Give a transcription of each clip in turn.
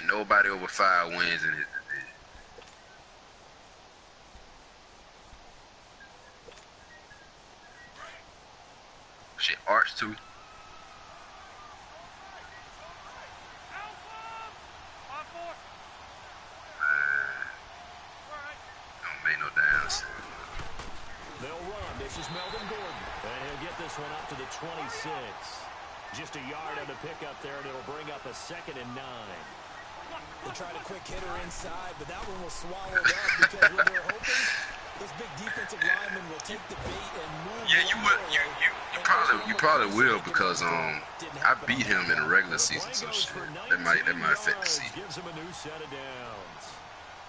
Ain't nobody over 5 wins in his division. Shit, Arch too. Don't make no damn sense. They'll run. This is Melvin Gordon. And he'll get this one up to the 26. Just a yard on the pickup there, and it'll bring up a 2nd and 9. They tried a quick hitter inside, but that one was swallowed up because when they're open, those big defensive linemen will take the bait and move. Yeah, you would. You probably will because I beat him in the regular season, so shit. That might affect the season. Gives him a new set of downs.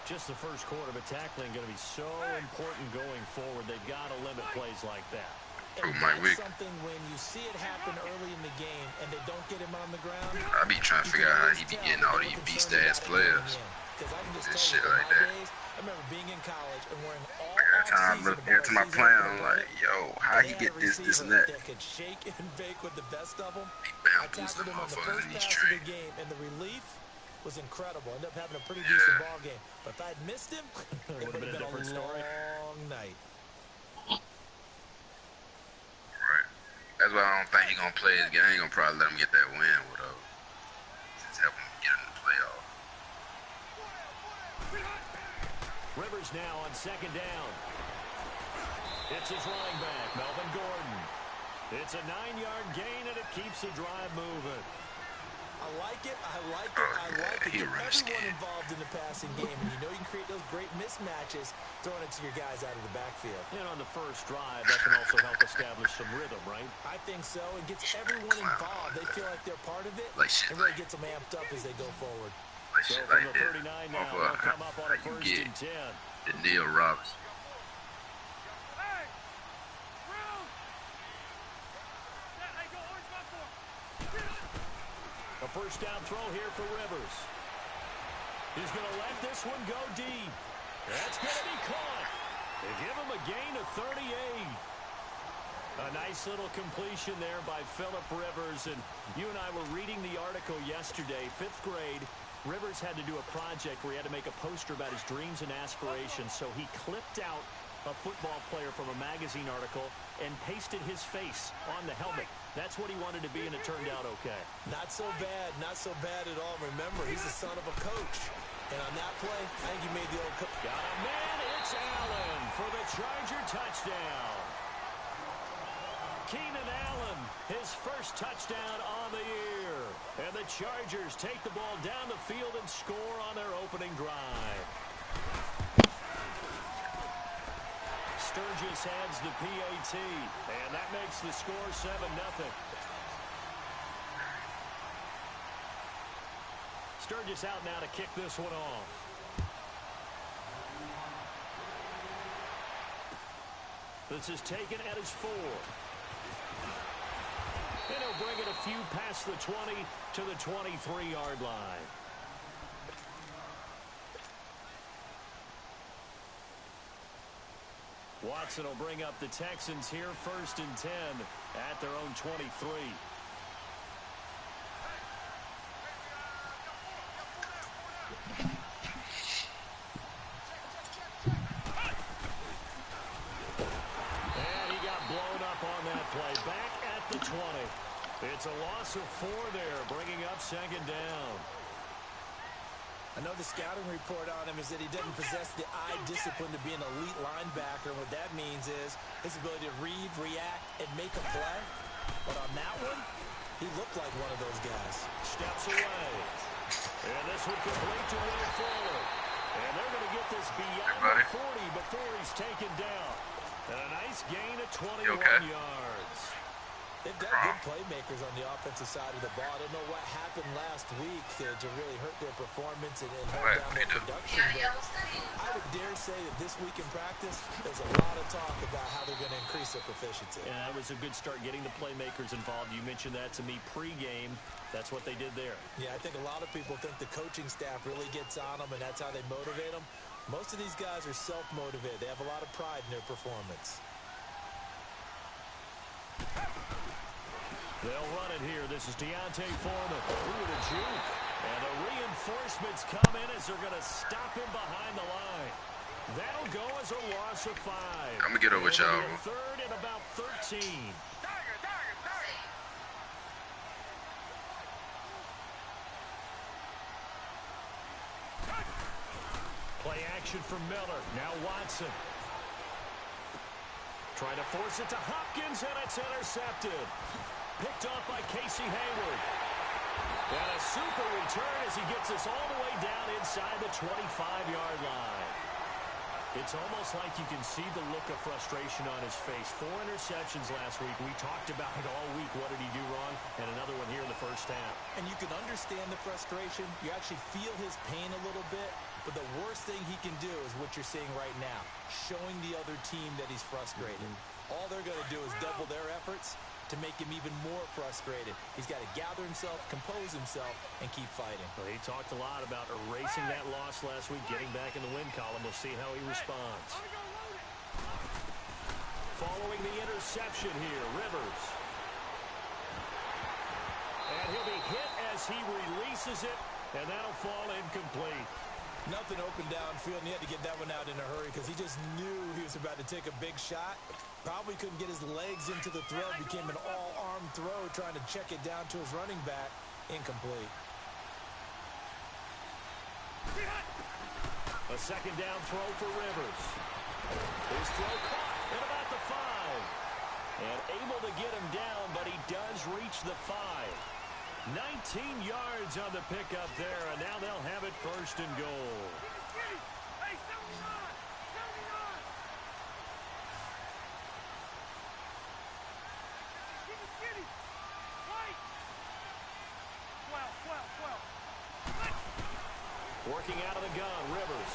Just the first quarter, but tackling going to be so important going forward. They've got to limit plays like that. And that's something when you see it happen early in the game and they don't get him on the ground. I be trying to figure out how he be getting all these beast-ass players. And shit like that. I remember being in college and wearing all every time I play, I'm like, yo, how he get this, and that? That could shake and bake with the best of them. He I bamboozled tackled them him on the motherfuckers first in these pass of the trains. game, and the relief was incredible. Ended up having a pretty decent ball game. But if I had missed him, it would have been a different story. Long night. Right. That's why I don't think he's gonna play his game. I ain't gonna probably let him get that win, whatever. Just help him get in the playoff. Rivers now on 2nd down. It's his running back, Melvin Gordon. It's a 9-yard gain, and it keeps the drive moving. I like it. I like it. I like it. Get everyone involved in the passing game, and you know you can create those great mismatches throwing it to your guys out of the backfield. And on the first drive, that can also help establish some rhythm, right? I think so. It gets everyone involved. They feel like they're part of it, and really gets them amped up as they go forward. So from the 39 now, they'll come up on a 1st and 10. The Neil Robinson. A first down throw here for Rivers. He's going to let this one go deep. That's going to be caught. They give him a gain of 38. A nice little completion there by Phillip Rivers. And you and I were reading the article yesterday, 5th grade. Rivers had to do a project where he had to make a poster about his dreams and aspirations. So he clipped out a football player from a magazine article and pasted his face on the helmet. That's what he wanted to be, and it turned out okay. Not so bad. Not so bad at all. Remember, he's the son of a coach. And on that play, I think he made the old coach. Got a man. It's Allen for the Charger touchdown. Keenan Allen, his first touchdown on the year. And the Chargers take the ball down the field and score on their opening drive. Sturgis adds the PAT, and that makes the score 7-0. Sturgis out now to kick this one off. This is taken at his 4. And he'll bring it a few past the 20 to the 23-yard line. Watson will bring up the Texans here, 1st and 10 at their own 23. And he got blown up on that play. Back at the 20. It's a loss of 4 there, bringing up 2nd down. I know the scouting report on him is that he doesn't possess the eye discipline to be an elite linebacker. And what that means is his ability to read, react, and make a play. But on that one, he looked like one of those guys. Steps away. And this one complete to Will Fuller. And they're going to get this beyond the 40 before he's taken down. And a nice gain of 21 yards. They've got good playmakers on the offensive side of the ball. I don't know what happened last week to really hurt their performance and hold down their production. But I would dare say that this week in practice, there's a lot of talk about how they're going to increase their proficiency. Yeah, that was a good start getting the playmakers involved. You mentioned that to me pregame. That's what they did there. Yeah, I think a lot of people think the coaching staff really gets on them, and that's how they motivate them. Most of these guys are self-motivated. They have a lot of pride in their performance. They'll run it here. This is Deontay Foreman. Ooh, the juke. And a Reinforcements come in as they're going to stop him behind the line. That'll go as a loss of 5. I'm going to get over with y'all. Third and about 13. Play action for Miller. Now Watson. Trying to force it to Hopkins, and it's intercepted. Picked off by Casey Hayward. And a super return as he gets us all the way down inside the 25-yard line. It's almost like you can see the look of frustration on his face. 4 interceptions last week. We talked about it all week. What did he do wrong? And another one here in the first half. And you can understand the frustration. You actually feel his pain a little bit. But the worst thing he can do is what you're seeing right now, showing the other team that he's frustrated. All they're going to do is double their efforts to make him even more frustrated. He's got to gather himself, compose himself, and keep fighting. Well, he talked a lot about erasing that loss last week, getting back in the win column. We'll see how he responds. Following the interception here, Rivers. And he'll be hit as he releases it, and that'll fall incomplete. Nothing open downfield, and he had to get that one out in a hurry because he just knew he was about to take a big shot. Probably couldn't get his legs into the throw. Became an all-arm throw, trying to check it down to his running back. Incomplete. A second down throw for Rivers. His throw caught at about the 5. And able to get him down, but he does reach the 5. 19 yards on the pickup there, and now they'll have it first and goal. Working out of the gun, Rivers.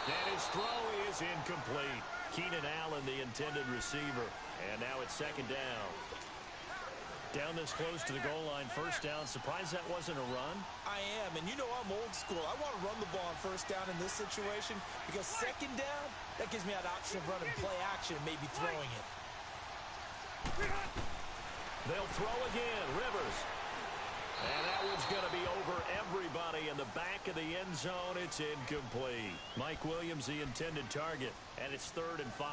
And his throw is incomplete. Keenan Allen, the intended receiver. And now it's second down. Down this close to the goal line, first down. Surprised that wasn't a run? I am, and you know I'm old school. I want to run the ball on first down in this situation because second down, that gives me that option of running play action and maybe throwing it. They'll throw again, Rivers. And that one's going to be over everybody in the back of the end zone. It's incomplete. Mike Williams, the intended target, and it's 3rd and 5.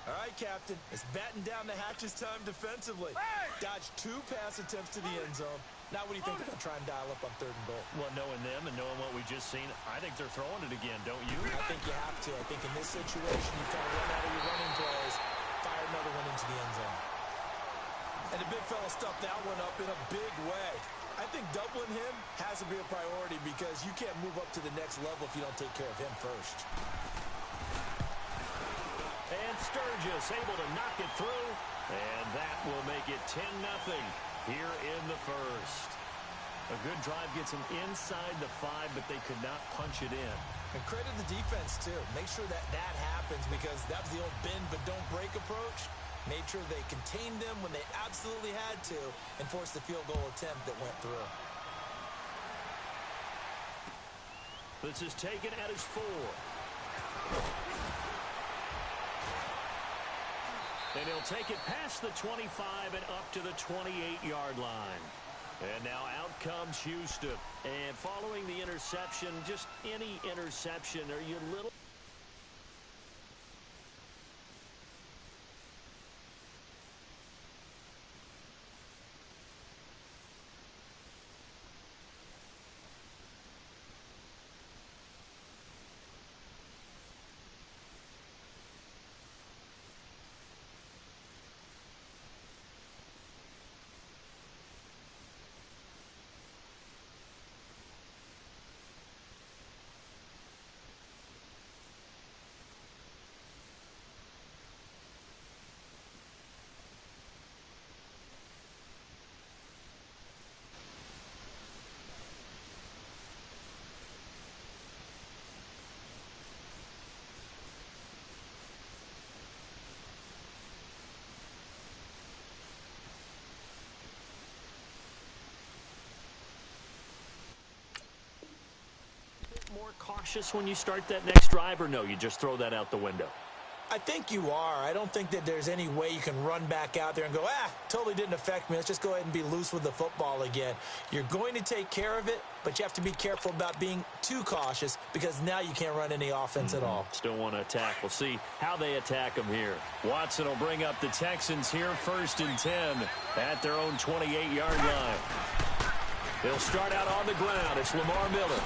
All right, Captain. It's batten down the hatches time defensively. Dodged 2 pass attempts to the end zone. Now what do you think they're going to try and dial up on 3rd and goal? Well, knowing them and knowing what we just seen, I think they're throwing it again, don't you? I think you have to. I think in this situation, you kind of run out of your running plays, fire another one into the end zone. And the big fella stuffed that one up in a big way. I think doubling him has to be a priority because you can't move up to the next level if you don't take care of him first. And Sturgis able to knock it through. And that will make it 10-0 here in the first. A good drive gets them inside the 5, but they could not punch it in. And credit the defense, too. Make sure that happens because that was the old bend but don't break approach. Made sure they contained them when they absolutely had to and forced the field goal attempt that went through. This is taken at his 4. And he'll take it past the 25 and up to the 28-yard line. And now out comes Houston. And following the interception, just any interception, are you a little... more cautious when you start that next drive, or no, you just throw that out the window? I think you are. I don't think that there's any way you can run back out there and go, totally didn't affect me. Let's just go ahead and be loose with the football again. You're going to take care of it, but you have to be careful about being too cautious because now you can't run any offense at all. Still want to attack. We'll see how they attack them here. Watson will bring up the Texans here, 1st and 10 at their own 28-yard line. They'll start out on the ground. It's Lamar Miller.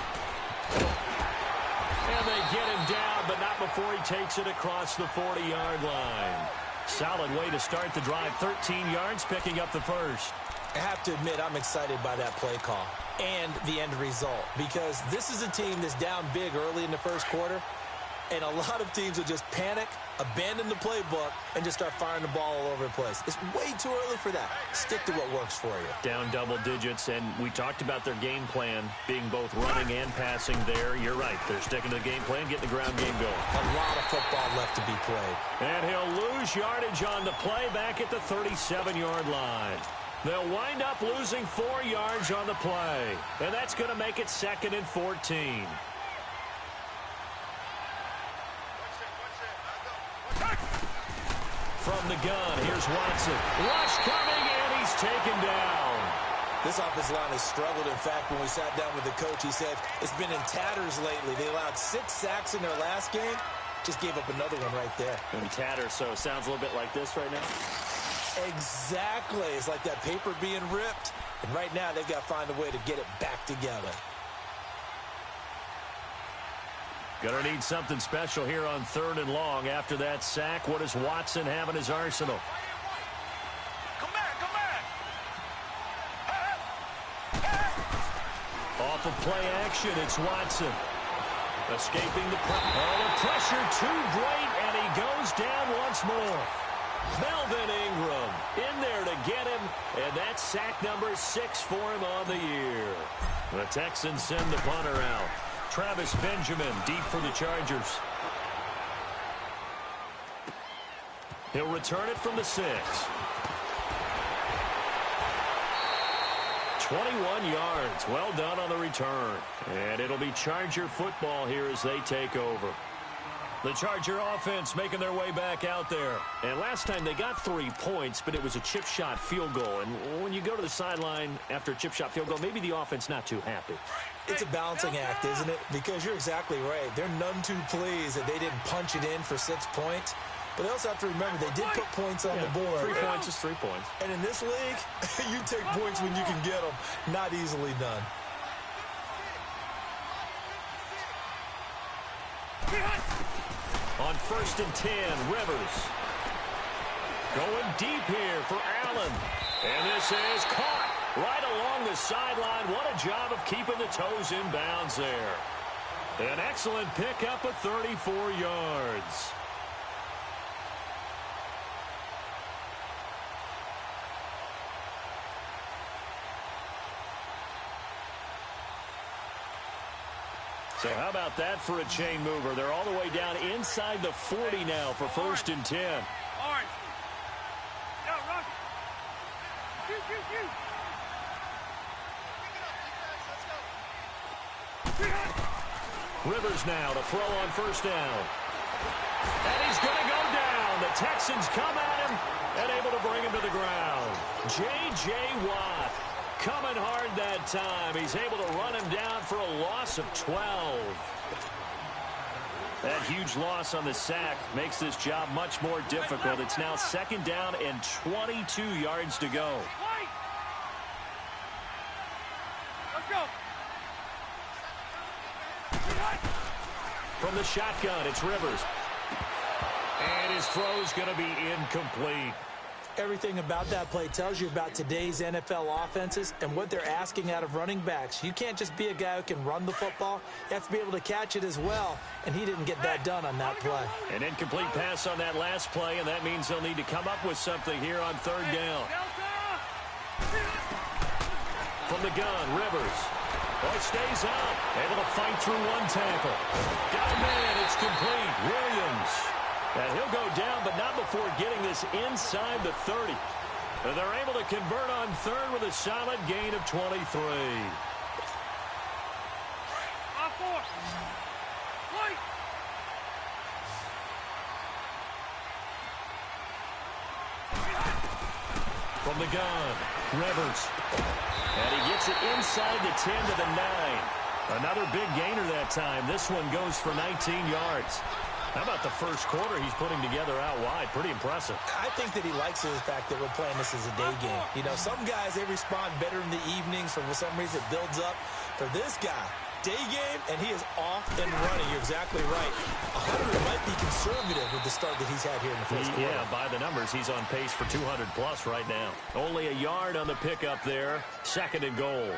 And they get him down, but not before he takes it across the 40-yard line. Solid way to start the drive. 13 yards, picking up the first. I have to admit, I'm excited by that play call and the end result because this is a team that's down big early in the first quarter, and a lot of teams will just panic, abandon the playbook, and just start firing the ball all over the place. It's way too early for that. Stick to what works for you. Down double digits, and we talked about their game plan being both running and passing there. You're right. They're sticking to the game plan, getting the ground game going. A lot of football left to be played. And he'll lose yardage on the play back at the 37-yard line. They'll wind up losing 4 yards on the play, and that's going to make it 2nd and 14. From the gun, here's Watson. Rush coming, and he's taken down. This offensive line has struggled. In fact, when we sat down with the coach, he said it's been in tatters lately. They allowed 6 sacks in their last game. Just gave up another one right there. In tatters, so it sounds a little bit like this right now. Exactly. It's like that paper being ripped. And right now, they've got to find a way to get it back together. Gonna need something special here on 3rd and long. After that sack, what does Watson have in his arsenal? Come back! Off of play action, it's Watson. Escaping the pressure. Oh, the pressure too great, and he goes down once more. Melvin Ingram in there to get him, and that's sack number 6 for him on the year. The Texans send the punter out. Travis Benjamin deep for the Chargers. He'll return it from the 6. 21 yards. Well done on the return. And it'll be Charger football here as they take over. The Charger offense making their way back out there. And last time they got 3 points, but it was a chip shot field goal. And when you go to the sideline after a chip shot field goal, maybe the offense not too happy. It's a balancing act, isn't it? Because you're exactly right. They're none too pleased that they didn't punch it in for 6 points. But they also have to remember they did put points on the board. 3 points is 3 points. And in this league, you take points when you can get them. Not easily done. On 1st and 10, Rivers. Going deep here for Allen. And this is caught right along the sideline. What a job of keeping the toes in bounds there. An excellent pickup of 34 yards. So how about that for a chain mover? They're all the way down inside the 40 now for 1st and 10. Orange. Yo, run. Shoot. Rivers now to throw on 1st down. And he's going to go down. The Texans come at him and able to bring him to the ground. J.J. Watt coming hard that time. He's able to run him down for a loss of 12. That huge loss on the sack makes this job much more difficult. It's now 2nd down and 22 yards to go. Let's go. From the shotgun, it's Rivers. And his throw's going to be incomplete. Everything about that play tells you about today's NFL offenses and what they're asking out of running backs. You can't just be a guy who can run the football. You have to be able to catch it as well, and he didn't get that done on that play. An incomplete pass on that last play, and that means they'll need to come up with something here on 3rd down. From the gun, Rivers. Well, stays out. Able to fight through one tackle. Got a man. It's complete. Williams. And he'll go down, but not before getting this inside the 30. And they're able to convert on 3rd with a solid gain of 23. From the gun, Rivers. And he gets it inside the 10 to the 9. Another big gainer that time. This one goes for 19 yards. How about the first quarter he's putting together out wide? Pretty impressive. I think that he likes the fact that we're playing this as a day game. You know, some guys, they respond better in the evenings. For some reason, it builds up. For this guy, day game, and he is off and running. You're exactly right. 100 might be conservative with the start that he's had here in the first quarter. Yeah, by the numbers, he's on pace for 200-plus right now. Only a yard on the pickup there. 2nd and goal.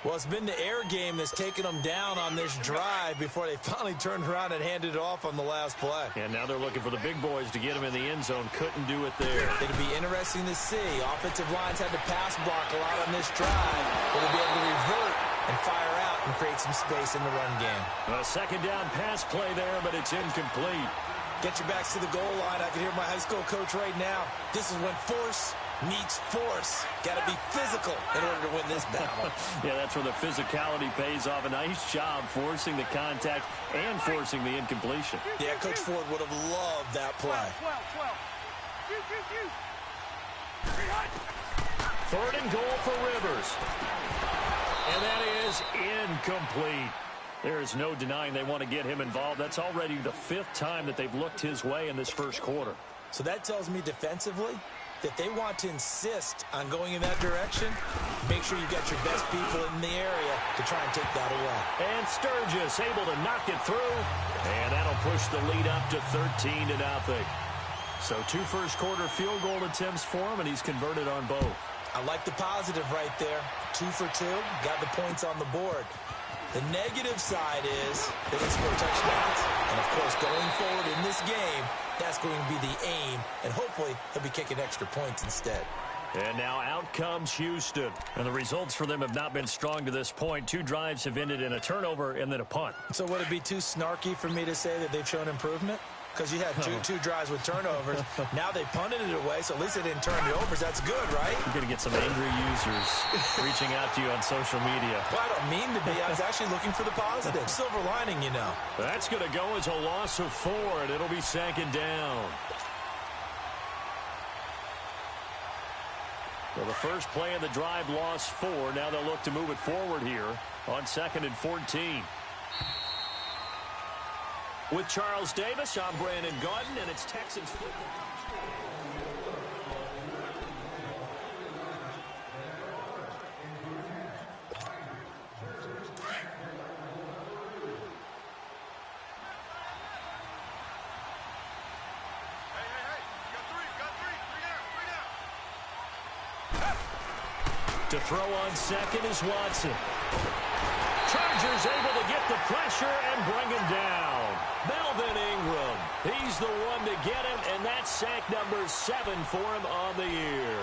Well, it's been the air game that's taken them down on this drive before they finally turned around and handed it off on the last play. And now they're looking for the big boys to get him in the end zone. Couldn't do it there. It'll be interesting to see. Offensive lines had to pass block a lot on this drive. Will they be able to revert and fire out and create some space in the run game? A 2nd down pass play there, but it's incomplete. Get your backs to the goal line. I can hear my high school coach right now. This is when force meets force. Got to be physical in order to win this battle. Yeah, that's where the physicality pays off. A nice job forcing the contact and forcing the incompletion. Yeah, Coach Ford would have loved that play. 3rd and goal for Rivers. And that is incomplete. There is no denying they want to get him involved. That's already the 5th time that they've looked his way in this first quarter. So that tells me defensively that they want to insist on going in that direction. Make sure you got your best people in the area to try and take that away. And Sturgis able to knock it through. And that'll push the lead up to 13-0. So 2 first-quarter field goal attempts for him, and he's converted on both. I like the positive right there. 2 for 2. Got the points on the board. The negative side is they didn't score touchdowns. And, of course, going forward in this game, that's going to be the aim. And hopefully he'll be kicking extra points instead. And now out comes Houston. And the results for them have not been strong to this point. 2 drives have ended in a turnover and then a punt. So would it be too snarky for me to say that they've shown improvement? Because you had two drives with turnovers. Now they punted it away, so at least they didn't turn the overs. That's good, right? You're going to get some angry users reaching out to you on social media. Well, I don't mean to be. I was actually looking for the positive. Silver lining, you know. That's going to go as a loss of 4, and it'll be 2nd down. Well, the first play of the drive lost 4. Now they'll look to move it forward here on 2nd and 14. With Charles Davis, I'm Brandon Gaudin, and it's Texans football. To throw on 2nd is Watson. Chargers able to get the pressure and bring him down. Melvin Ingram, he's the one to get him, and that's sack number 7 for him on the year.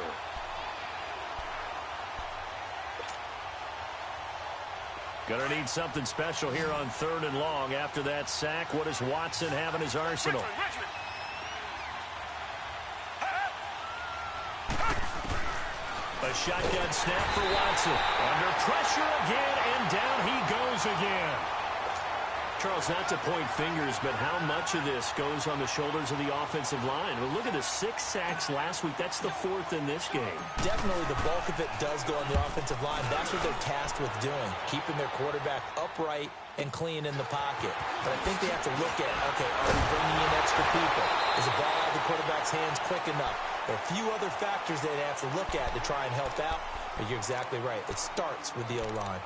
Gonna need something special here on 3rd and long. After that sack, what does Watson have in his arsenal? A shotgun snap for Watson. Under pressure again, and down he goes again. Charles, not to point fingers, but how much of this goes on the shoulders of the offensive line? Well, look at the 6 sacks last week. That's the 4th in this game. Definitely the bulk of it does go on the offensive line. That's what they're tasked with doing, keeping their quarterback upright and clean in the pocket. But I think they have to look at, okay, are we bringing in extra people? Is the ball out of the quarterback's hands quick enough? There are a few other factors they'd have to look at to try and help out. But you're exactly right. It starts with the O-line.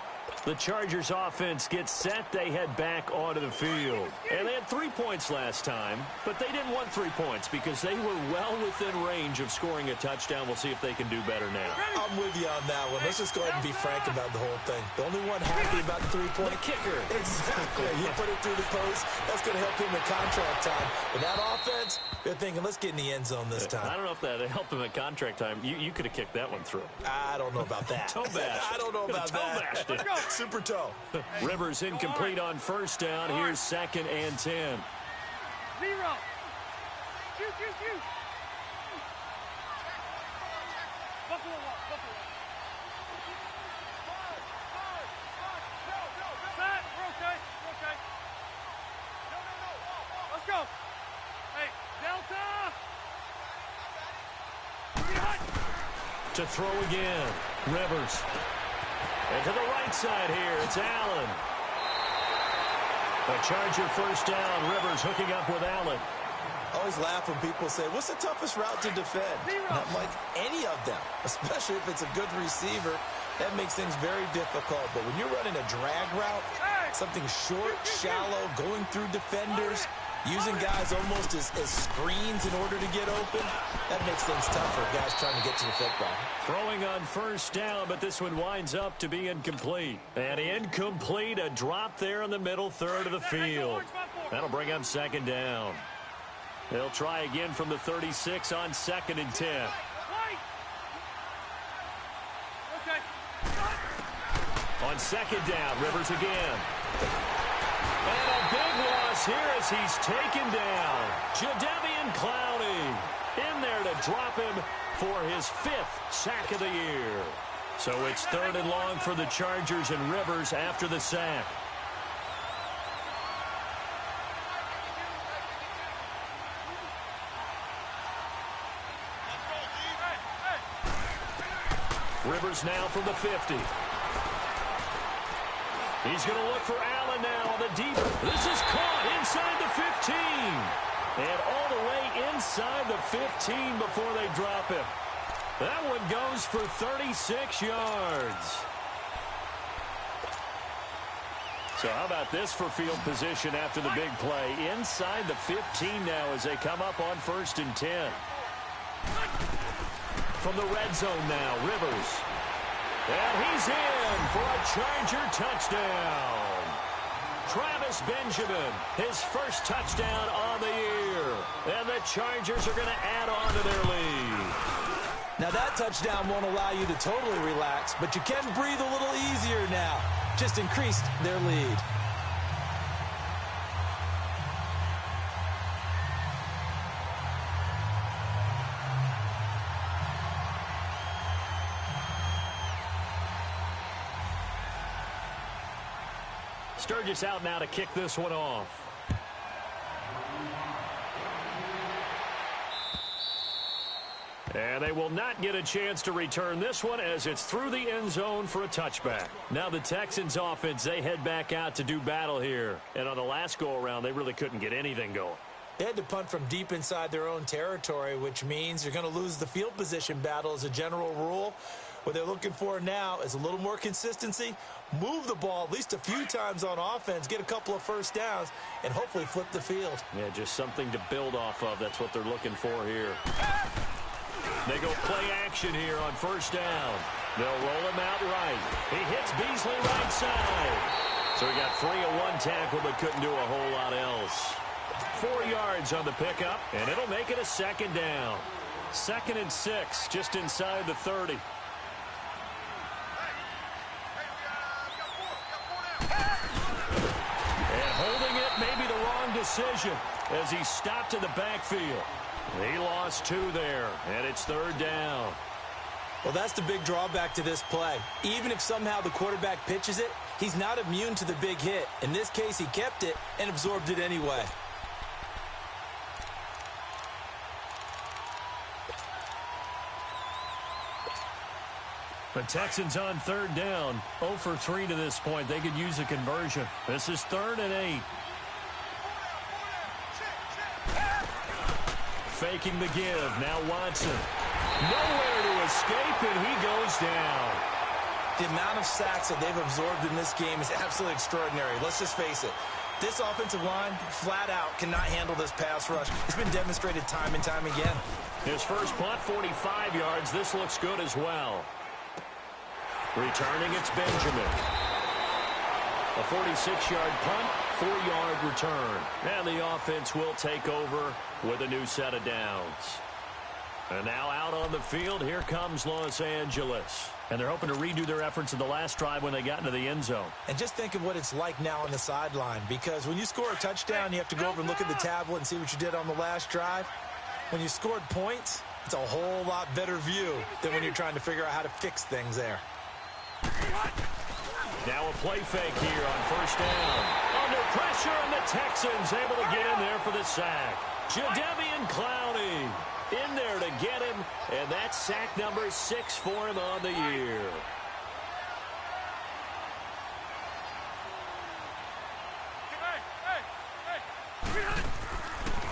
The Chargers offense gets set. They head back onto the field. And they had 3 points last time, but they didn't want 3 points because they were well within range of scoring a touchdown. We'll see if they can do better now. I'm with you on that one. Let's just go ahead and be frank about the whole thing. The only one happy about the 3-point kicker. Exactly. You put it through the post. That's going to help him in contract time. But that offense, they're thinking, let's get in the end zone this time. I don't know if that helped him at contract time. You could have kicked that one through. I don't know about that. Toe bash. I don't know about that. Toe bashed it. Super toe. Rivers incomplete on 1st down. Here's 2nd and 10. 0. Shoot. Buffalo walk. Set. We're okay. Let's go. Hey, Delta. to throw again. Rivers. And to the right side here, it's Allen. A Charger first down. Rivers hooking up with Allen. I always laugh when people say, what's the toughest route to defend? And I'm like, any of them, especially if it's a good receiver. That makes things very difficult. But when you're running a drag route, something short, shallow, going through defenders, using guys almost as screens in order to get open, that makes things tougher, guys trying to get to the football. Throwing on first down, but this one winds up to be incomplete. And incomplete, a drop there in the middle third of the field. That'll bring up second down. They'll try again from the 36 on 2nd and 10. On second down, Rivers again. And a big loss here as he's taken down. Jadeveon Clowney in there to drop him for his 5th sack of the year. So it's 3rd and long for the Chargers and Rivers after the sack. Rivers now from the 50. He's going to look for Allen now on the deep. This is caught inside the 15. And all the way inside the 15 before they drop him. That one goes for 36 yards. So how about this for field position after the big play? Inside the 15 now as they come up on 1st and 10. From the red zone now, Rivers. And he's in for a Charger touchdown. Travis Benjamin, his first touchdown on the year. And the Chargers are going to add on to their lead. Now that touchdown won't allow you to totally relax, but you can breathe a little easier now. Just increased their lead. Sturgis out now to kick this one off. And they will not get a chance to return this one as it's through the end zone for a touchback. Now the Texans offense, they head back out to do battle here. And on the last go-around, they really couldn't get anything going. They had to punt from deep inside their own territory, which means you're going to lose the field position battle as a general rule. What they're looking for now is a little more consistency, move the ball at least a few times on offense, get a couple of first downs, and hopefully flip the field. Yeah, just something to build off of. That's what they're looking for here. They go play action here on first down. They'll roll him out right. He hits Beasley right side. So he got free of one tackle but couldn't do a whole lot else. 4 yards on the pickup, and it'll make it a second down. 2nd and 6, just inside the 30. And holding it may be the wrong decision as he stopped in the backfield. He lost 2 there, and it's 3rd down. Well, that's the big drawback to this play. Even if somehow the quarterback pitches it, he's not immune to the big hit. In this case, he kept it and absorbed it anyway. The Texans on 3rd down, 0 for 3 to this point. They could use a conversion. This is 3rd and 8. Faking the give. Now Watson. Nowhere to escape, and he goes down. The amount of sacks that they've absorbed in this game is absolutely extraordinary. Let's just face it. This offensive line, flat out, cannot handle this pass rush. It's been demonstrated time and time again. His first punt, 45 yards. This looks good as well. Returning, it's Benjamin. A 46-yard punt, 4-yard return. And the offense will take over with a new set of downs. And now out on the field, here comes Los Angeles. And they're hoping to redo their efforts in the last drive when they got into the end zone. And just think of what it's like now on the sideline, because when you score a touchdown, you have to go over and look at the tablet and see what you did on the last drive. When you scored points, it's a whole lot better view than when you're trying to figure out how to fix things there. Now a play fake here on first down. Under pressure, and the Texans able to get in there for the sack. Jadeveon Clowney in there to get him, and that's sack number 6 for him on the year.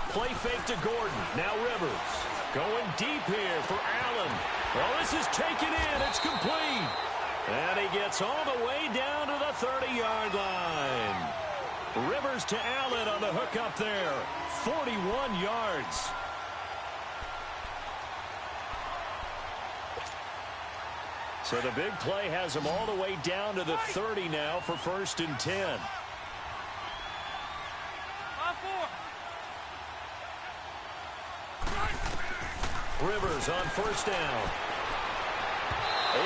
Play fake to Gordon. Now Rivers. Going deep here for Allen. Well, this is taken in. It's complete. And he gets all the way down to the 30-yard line. Rivers to Allen on the hook up there. 41 yards. So the big play has him all the way down to the 30 now for 1st and 10. Rivers on 1st down.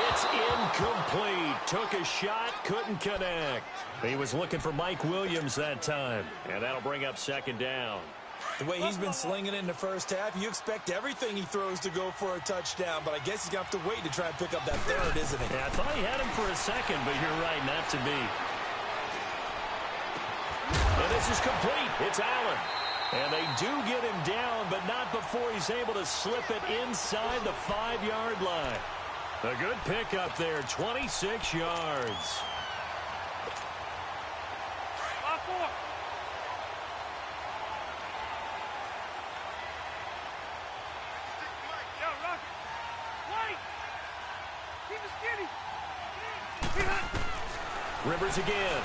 It's incomplete. Took a shot, couldn't connect. He was looking for Mike Williams that time. And that'll bring up 2nd down. The way he's been slinging it in the first half, you expect everything he throws to go for a touchdown, but I guess he's going to have to wait to try and pick up that 3rd, isn't he? Yeah, I thought he had him for a second, but you're right, not to be. And this is complete. It's Allen. And they do get him down, but not before he's able to slip it inside the 5-yard line. A good pickup there, 26 yards. Rivers again.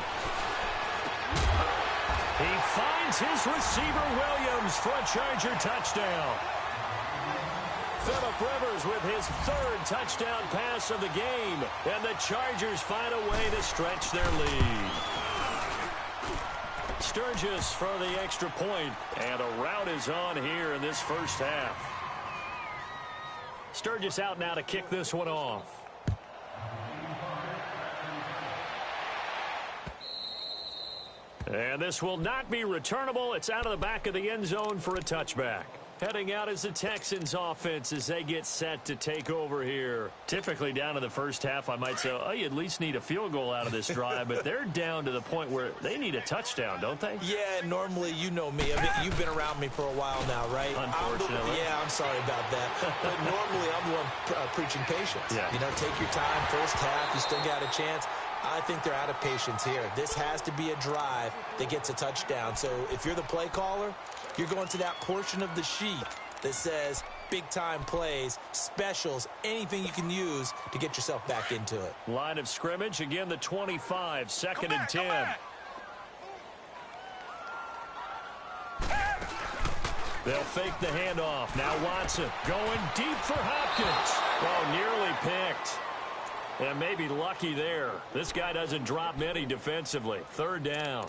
He finds his receiver Williams for a Charger touchdown. Phillip Rivers with his 3rd touchdown pass of the game. And the Chargers find a way to stretch their lead. Sturgis for the extra point. And a rout is on here in this first half. Sturgis out now to kick this one off. And this will not be returnable. It's out of the back of the end zone for a touchback. Heading out is the Texans offense as they get set to take over here. Typically down to the first half, I might say, oh, you at least need a field goal out of this drive, but they're down to the point where they need a touchdown, don't they? Yeah, normally, you know me. I mean, you've been around me for a while now, right? Unfortunately. I'm sorry about that. But normally, I'm the one preaching patience. Yeah. You know, take your time. First half, you still got a chance. I think they're out of patience here. This has to be a drive that gets a touchdown. So if you're the play caller, you're going to that portion of the sheet that says big-time plays, specials, anything you can use to get yourself back into it. Line of scrimmage, again, the 25, 2nd and 10. They'll fake the handoff. Now Watson going deep for Hopkins. Oh, nearly picked. And maybe lucky there. This guy doesn't drop many defensively. 3rd down.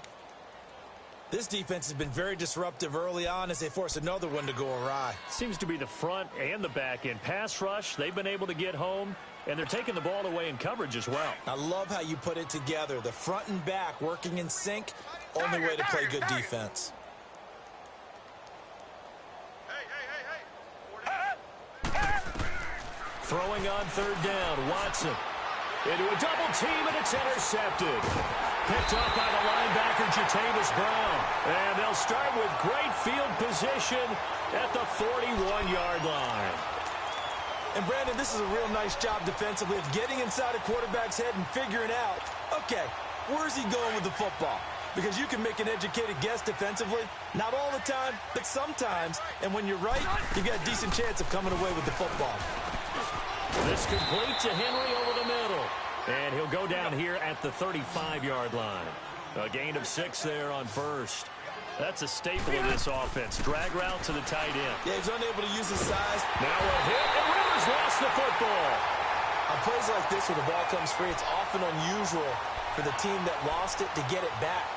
This defense has been very disruptive early on as they force another one to go awry. Seems to be the front and the back end. Pass rush, they've been able to get home, and they're taking the ball away in coverage as well. I love how you put it together. The front and back working in sync. Only way to play good defense. Throwing on 3rd down, Watson. Into a double team, and it's intercepted. Picked up by the linebacker, Jatavis Brown. And they'll start with great field position at the 41-yard line. And, Brandon, this is a real nice job defensively of getting inside a quarterback's head and figuring out, okay, where's he going with the football? Because you can make an educated guess defensively. Not all the time, but sometimes. And when you're right, you've got a decent chance of coming away with the football. This complete to Henry over the middle. And he'll go down here at the 35-yard line. A gain of 6 there on 1st. That's a staple of this offense. Drag route to the tight end. Yeah, he's unable to use his size. Now a hit, and Rivers lost the football. On plays like this where the ball comes free, it's often unusual for the team that lost it to get it back.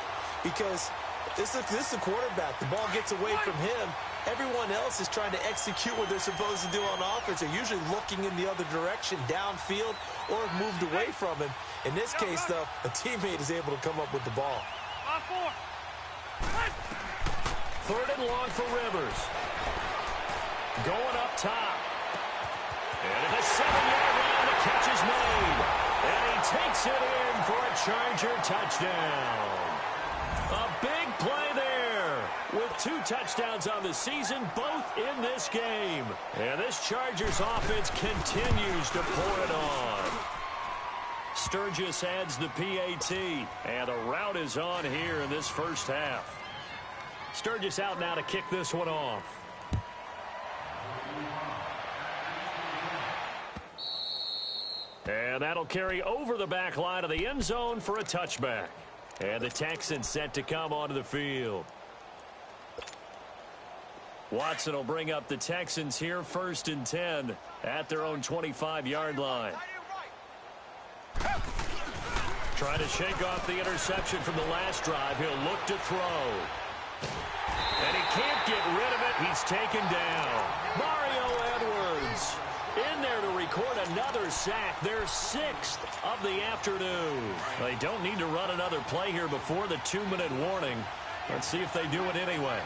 Because this is the quarterback. The ball gets away from him. Everyone else is trying to execute what they're supposed to do on offense. They're usually looking in the other direction, downfield, or have moved away from him. In this case, though, a teammate is able to come up with the ball. 3rd and long for Rivers. Going up top. And at the 7-yard line, the catch is made. And he takes it in for a Charger touchdown. A big play there with 2 touchdowns on the season, both in this game. And this Chargers offense continues to pour it on. Sturgis adds the PAT, and the route is on here in this first half. Sturgis out now to kick this one off. And that'll carry over the back line of the end zone for a touchback. And the Texans set to come onto the field. Watson will bring up the Texans here, 1st and 10 at their own 25-yard line. Trying to shake off the interception from the last drive. He'll look to throw. And he can't get rid of it. He's taken down. Mario Edwards in there to record another sack. Their 6th of the afternoon. They don't need to run another play here before the 2-minute warning. Let's see if they do it anyway.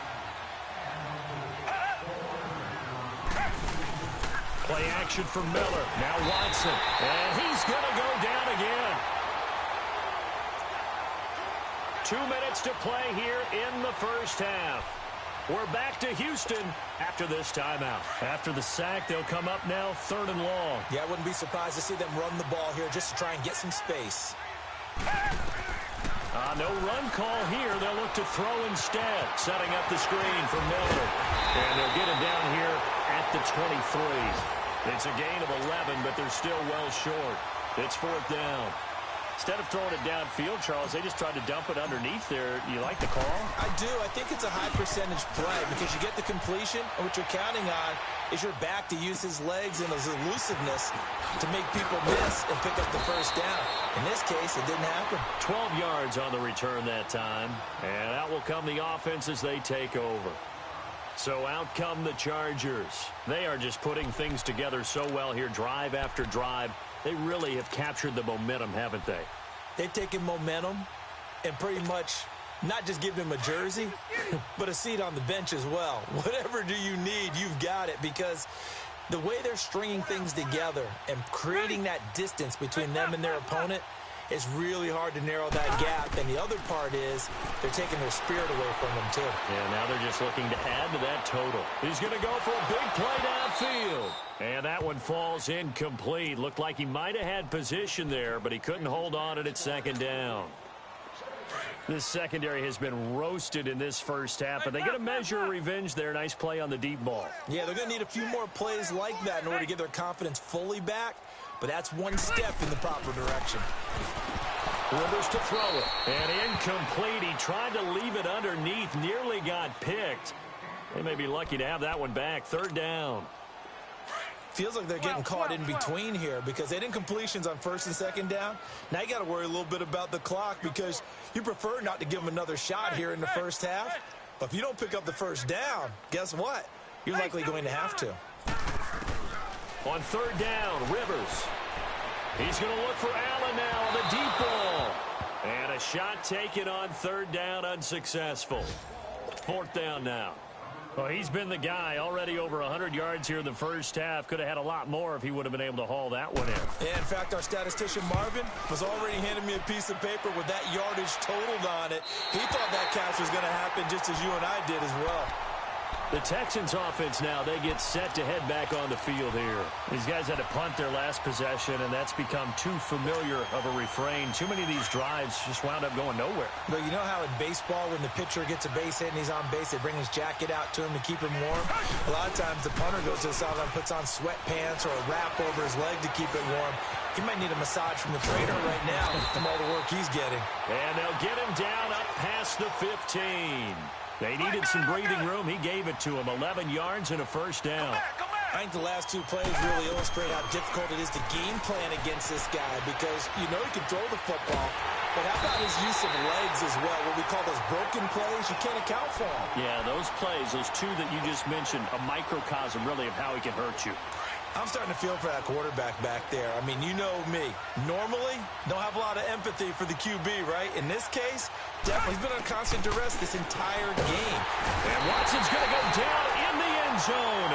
Play action for Miller. Now Watson. And he's going to go down again. 2 minutes to play here in the first half. We're back to Houston after this timeout. After the sack, they'll come up now 3rd and long. Yeah, I wouldn't be surprised to see them run the ball here just to try and get some space. No run call here. They'll look to throw instead. Setting up the screen for Miller. And they'll get him down here at the 23. It's a gain of 11, but they're still well short. It's 4th down. Instead of throwing it downfield, Charles, they just tried to dump it underneath there. You like the call? I do. I think it's a high percentage play because you get the completion, and what you're counting on is your back to use his legs and his elusiveness to make people miss and pick up the first down. In this case, it didn't happen. 12 yards on the return that time, and out will come the offense as they take over. So out come the Chargers. They are just putting things together so well here, drive after drive. They really have captured the momentum, haven't they? They've taken momentum and pretty much not just given him a jersey, but a seat on the bench as well. Whatever do you need, you've got it, because the way they're stringing things together and creating that distance between them and their opponent, it's really hard to narrow that gap. And the other part is they're taking their spirit away from them, too. Yeah, now they're just looking to add to that total. He's going to go for a big play downfield. And that one falls incomplete. Looked like he might have had position there, but he couldn't hold on at 2nd down. This secondary has been roasted in this first half, but they get a measure of revenge there. Nice play on the deep ball. Yeah, they're going to need a few more plays like that in order to get their confidence fully back. But that's one step in the proper direction. Rivers to throw it. And incomplete. He tried to leave it underneath. Nearly got picked. They may be lucky to have that one back. 3rd down. Feels like they're getting caught in between here because they did incompletions on 1st and 2nd down. Now you got to worry a little bit about the clock because you prefer not to give them another shot here in the first half. But if you don't pick up the first down, guess what? You're likely going to have to. On 3rd down, Rivers. He's going to look for Allen now on the deep ball. And a shot taken on 3rd down, unsuccessful. 4th down now. Well, he's been the guy, already over 100 yards here in the first half. Could have had a lot more if he would have been able to haul that one in. Yeah, in fact, our statistician Marvin was already handing me a piece of paper with that yardage totaled on it. He thought that catch was going to happen just as you and I did as well. The Texans offense now, they get set to head back on the field here. These guys had to punt their last possession, and that's become too familiar of a refrain. Too many of these drives just wound up going nowhere. But you know how in baseball, when the pitcher gets a base hit and he's on base, they bring his jacket out to him to keep him warm? A lot of times the punter goes to the sideline, puts on sweatpants or a wrap over his leg to keep it warm. He might need a massage from the trainer right now from all the work he's getting. And they'll get him down up past the 15. They needed some breathing room. He gave it to him. 11 yards and a 1st down. I think the last 2 plays really illustrate how difficult it is to game plan against this guy because you know he can throw the football, but how about his use of legs as well? What we call those broken plays, you can't account for them. Yeah, those plays, those 2 that you just mentioned, a microcosm really of how he can hurt you. I'm starting to feel for that quarterback back there. I mean, you know me. Normally, don't have a lot of empathy for the QB, right? In this case, definitely he's been on constant duress this entire game. And Watson's going to go down in the end zone.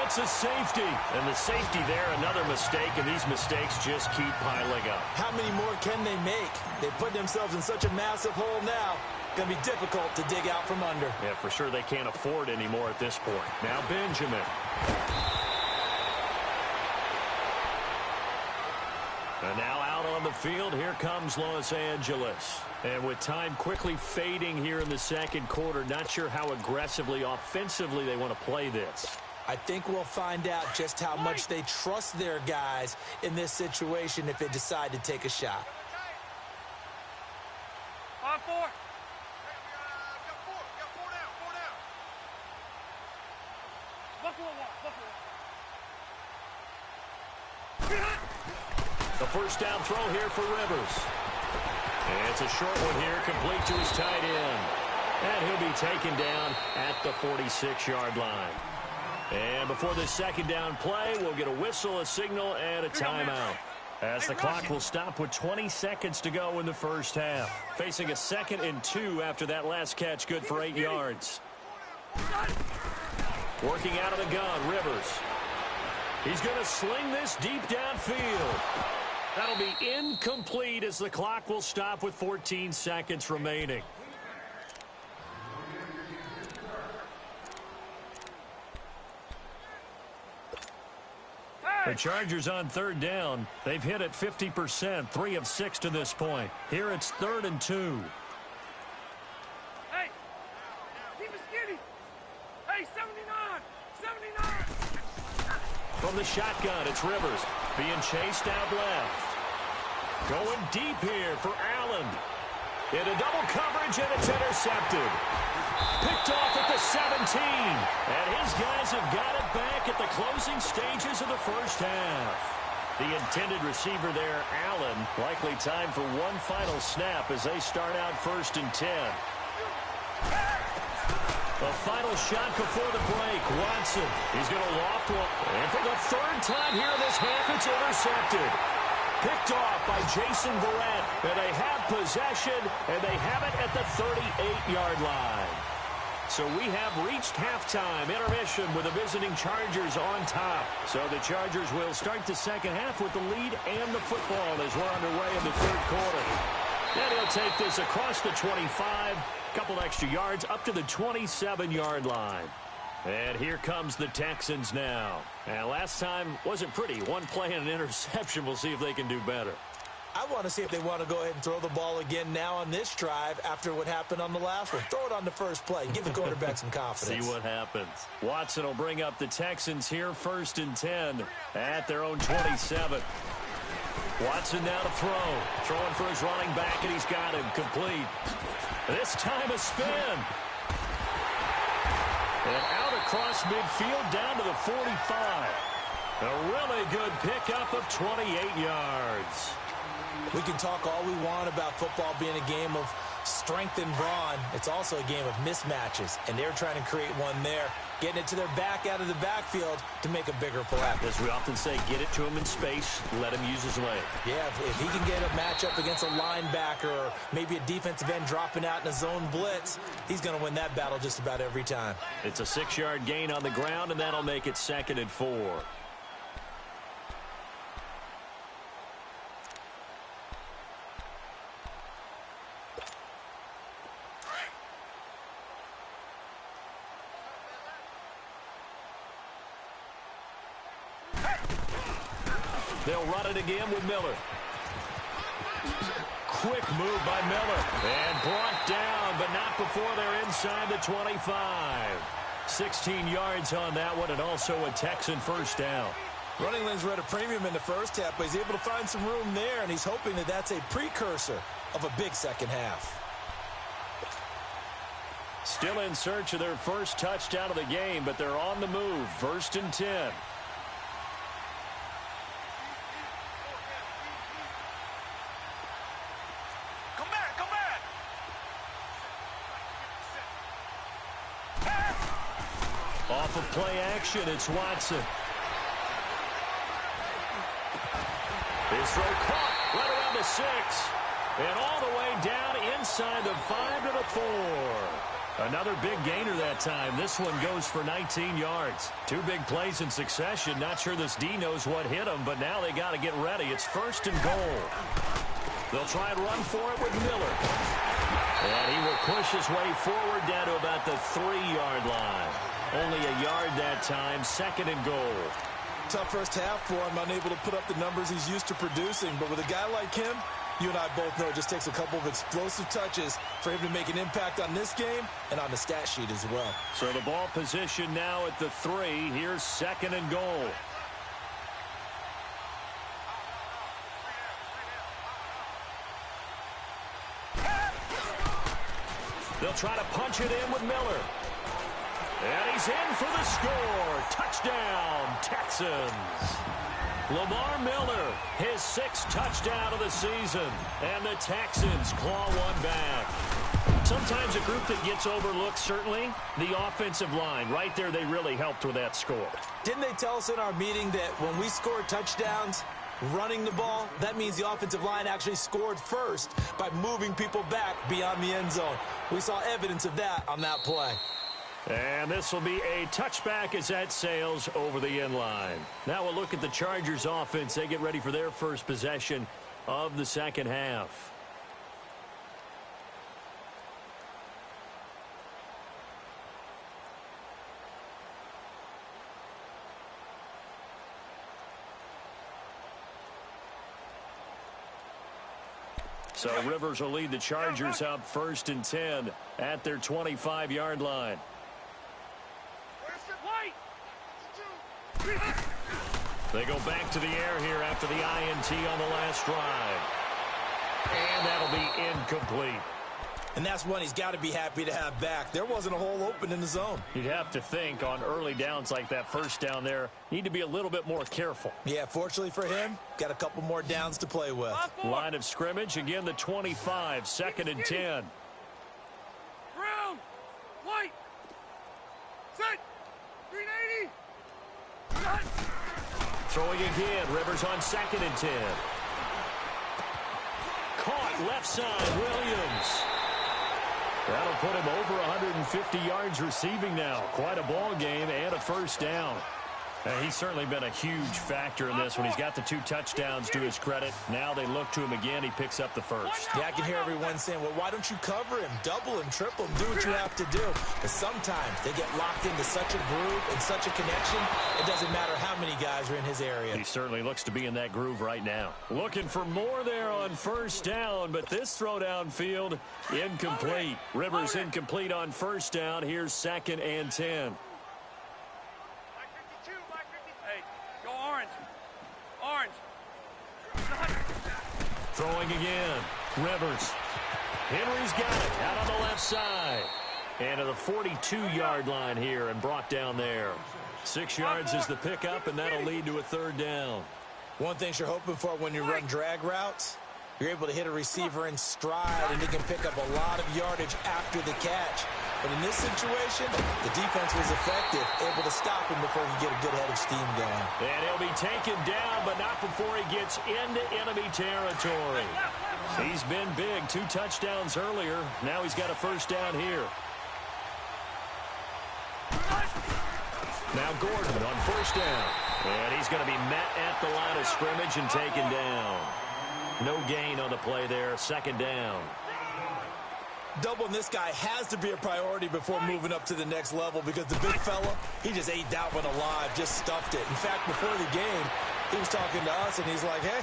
It's a safety. And the safety there, another mistake, and these mistakes just keep piling up. How many more can they make? They put themselves in such a massive hole now. Going to be difficult to dig out from under. Yeah, for sure they can't afford anymore at this point. Now Benjamin. And now out on the field, here comes Los Angeles. And with time quickly fading here in the second quarter, not sure how aggressively, offensively they want to play this. I think we'll find out just how much they trust their guys in this situation if they decide to take a shot. 5-4. Buffalo one. The first down throw here for Rivers. And it's a short one here, complete to his tight end. And he'll be taken down at the 46-yard line. And before the second down play, we'll get a whistle, a signal, and a timeout. As the clock will stop with 20 seconds to go in the first half. Facing a 2nd and 2 after that last catch, good for 8 yards. Working out of the gun, Rivers. He's going to sling this deep downfield. That'll be incomplete as the clock will stop with 14 seconds remaining. The Chargers on third down. They've hit it 50%, 3 of 6 to this point. Here it's 3rd and 2. Hey, keep it skinny. Hey, 79. From the shotgun, it's Rivers being chased out left. Going deep here for Allen. Into double coverage, and it's intercepted. Picked off at the 17. And his guys have got it back at the closing stages of the first half. The intended receiver there, Allen, likely time for one final snap as they start out 1st and 10. The final shot before the break, Watson. He's going to loft one. And for the 3rd time here in this half, it's intercepted. Picked off by Jason Verrett. And they have possession, and they have it at the 38-yard line. So we have reached halftime, intermission with the visiting Chargers on top. So the Chargers will start the second half with the lead and the football as we're underway in the 3rd quarter. And he'll take this across the 25, couple extra yards up to the 27-yard line. And here comes the Texans now. And last time wasn't pretty. One play and an interception. We'll see if they can do better. I want to see if they want to go ahead and throw the ball again now on this drive after what happened on the last one. Throw it on the first play. Give the quarterback some confidence. See what happens. Watson will bring up the Texans here 1st and 10 at their own 27. Watson now to throw. Throwing for his running back, and he's got him complete. This time a spin. And out across midfield down to the 45. A really good pickup of 28 yards. We can talk all we want about football being a game of strength and brawn. It's also a game of mismatches, and they're trying to create one there, getting it to their back out of the backfield to make a bigger play. As we often say, get it to him in space, let him use his leg. Yeah, if he can get a matchup against a linebacker or maybe a defensive end dropping out in a zone blitz, he's going to win that battle just about every time. It's a 6-yard gain on the ground, and that'll make it 2nd and 4. They'll run it again with Miller. Quick move by Miller. And brought down, but not before they're inside the 25. 16 yards on that one, and also a Texan first down. Running lanes were at a premium in the first half, but he's able to find some room there, and he's hoping that that's a precursor of a big second half. Still in search of their first touchdown of the game, but they're on the move. 1st and 10. Off of play action, it's Watson. His throw caught right around the 6. And all the way down inside the 5 to the 4. Another big gainer that time. This one goes for 19 yards. 2 big plays in succession. Not sure this D knows what hit him, but now they got to get ready. It's 1st and goal. They'll try and run for it with Miller. And he will push his way forward down to about the 3-yard line. Only a yard that time. 2nd and goal. Tough first half for him, unable to put up the numbers he's used to producing. But with a guy like him, you and I both know it just takes a couple of explosive touches for him to make an impact on this game and on the stat sheet as well. So the ball position now at the 3. Here's 2nd and goal. They'll try to punch it in with Miller. And he's in for the score. Touchdown, Texans. Lamar Miller, his 6th touchdown of the season. And the Texans claw one back. Sometimes a group that gets overlooked, certainly, the offensive line. Right there, they really helped with that score. Didn't they tell us in our meeting that when we score touchdowns, running the ball, that means the offensive line actually scored first by moving people back beyond the end zone. We saw evidence of that on that play. And this will be a touchback as that sails over the end line. Now we'll look at the Chargers offense. They get ready for their first possession of the second half. So Rivers will lead the Chargers up 1st and 10 at their 25-yard line. They go back to the air here after the INT on the last drive. And that'll be incomplete. And that's one he's got to be happy to have back. There wasn't a hole open in the zone. You'd have to think on early downs like that first down there, need to be a little bit more careful. Yeah, fortunately for him, got a couple more downs to play with. Line of scrimmage, again the 25, 2nd and 10. Brown, white, set, 380. Throwing again, Rivers on 2nd and 10. Caught left side, Williams. That'll put him over 150 yards receiving now. Quite a ball game and a first down. He's certainly been a huge factor in this when he's got the 2 touchdowns to his credit. Now they look to him again. He picks up the first. Yeah, I can hear everyone saying, well, why don't you cover him? Double him, triple him, do what you have to do. But sometimes they get locked into such a groove and such a connection, it doesn't matter how many guys are in his area. He certainly looks to be in that groove right now. Looking for more there on first down, but this throw downfield, incomplete. Rivers incomplete on first down. Here's 2nd and 10. Throwing again. Rivers. Henry's got it out on the left side. And to the 42-yard line here and brought down there. 6 yards is the pickup, and that'll lead to a 3rd down. One thing you're hoping for when you run drag routes, you're able to hit a receiver in stride, and he can pick up a lot of yardage after the catch. But in this situation, the defense was effective, able to stop him before he get a good head of steam going. And he'll be taken down, but not before he gets into enemy territory. He's been big. 2 touchdowns earlier. Now he's got a first down here. Now Gordon on first down. And he's going to be met at the line of scrimmage and taken down. No gain on the play there. 2nd down. Doubling this guy has to be a priority before moving up to the next level because the big fella, he just ate that one alive, just stuffed it. In fact, before the game, he was talking to us, and he's like, hey,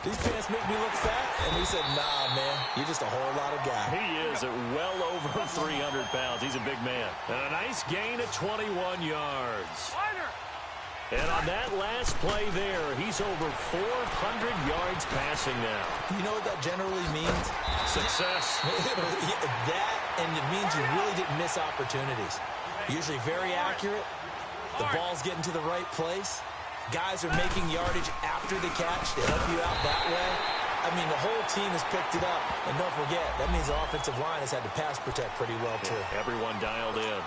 these pants make me look fat. And we said, nah, man, you're just a whole lot of guy. He is at well over 300 pounds. He's a big man. And a nice gain of 21 yards. And on that last play there, he's over 400 yards passing now. You know what that generally means? Success. That, and it means you really didn't miss opportunities. Usually very accurate. The ball's getting to the right place. Guys are making yardage after the catch to help you out that way. I mean, the whole team has picked it up. And don't forget, that means the offensive line has had to pass protect pretty well, too. Everyone dialed in.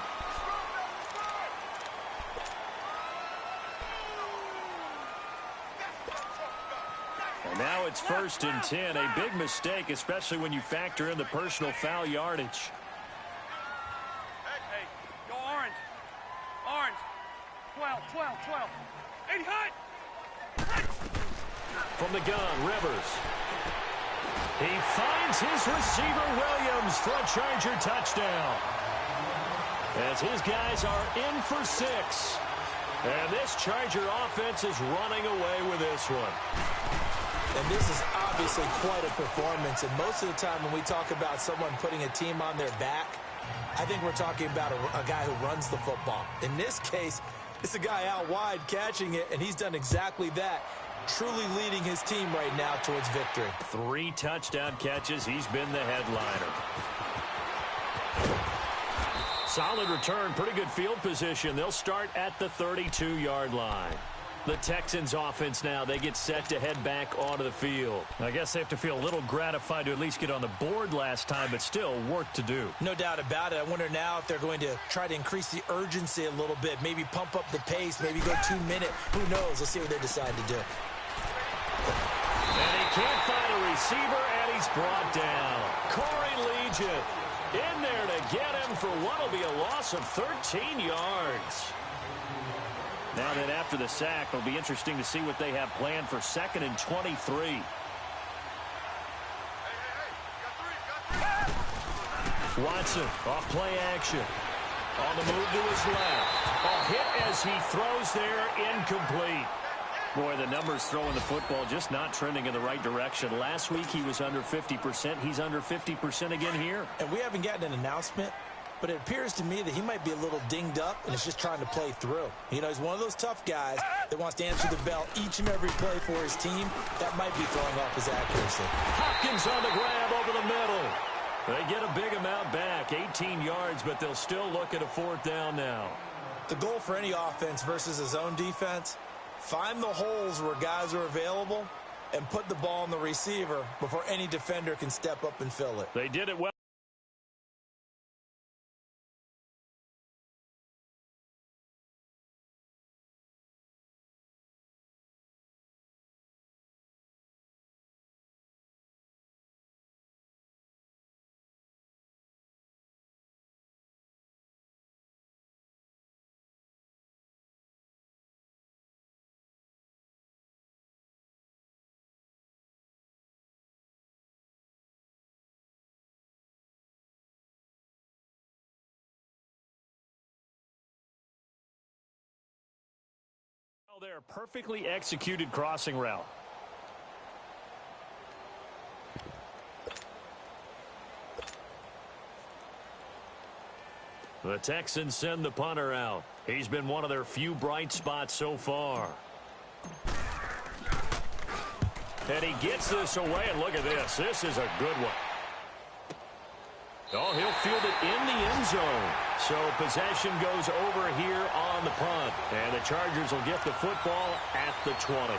Now it's 1st and 10. A big mistake, especially when you factor in the personal foul yardage. 12. 80 hot. From the gun, Rivers. He finds his receiver, Williams, for a Charger touchdown. As his guys are in for 6. And this Charger offense is running away with this one. And this is obviously quite a performance. And most of the time when we talk about someone putting a team on their back, I think we're talking about a guy who runs the football. In this case, it's a guy out wide catching it, and he's done exactly that, truly leading his team right now towards victory. 3 touchdown catches. He's been the headliner. Solid return, pretty good field position. They'll start at the 32-yard line. The Texans offense now, they get set to head back onto the field. I guess they have to feel a little gratified to at least get on the board last time, but still work to do. No doubt about it. I wonder now if they're going to try to increase the urgency a little bit, maybe pump up the pace, maybe go 2-minute. Who knows? Let's see what they decide to do. And he can't find a receiver, and he's brought down. Corey Legion in there to get him for what will be a loss of 13 yards. Now that after the sack, it'll be interesting to see what they have planned for 2nd and 23. Watson off play action. On the move to his left. A hit as he throws there, incomplete. Boy, the numbers throwing the football just not trending in the right direction. Last week he was under 50%. He's under 50% again here. And we haven't gotten an announcement, but it appears to me that he might be a little dinged up and is just trying to play through. You know, he's one of those tough guys that wants to answer the bell each and every play for his team. That might be throwing off his accuracy. Hopkins on the grab over the middle. They get a big amount back, 18 yards, but they'll still look at a 4th down now. The goal for any offense versus his own defense, find the holes where guys are available and put the ball on the receiver before any defender can step up and fill it. They did it well. Their perfectly executed crossing route. The Texans send the punter out. He's been one of their few bright spots so far. And he gets this away, and look at this. This is a good one. Oh, he'll field it in the end zone. So possession goes over here on the punt. And the Chargers will get the football at the 20.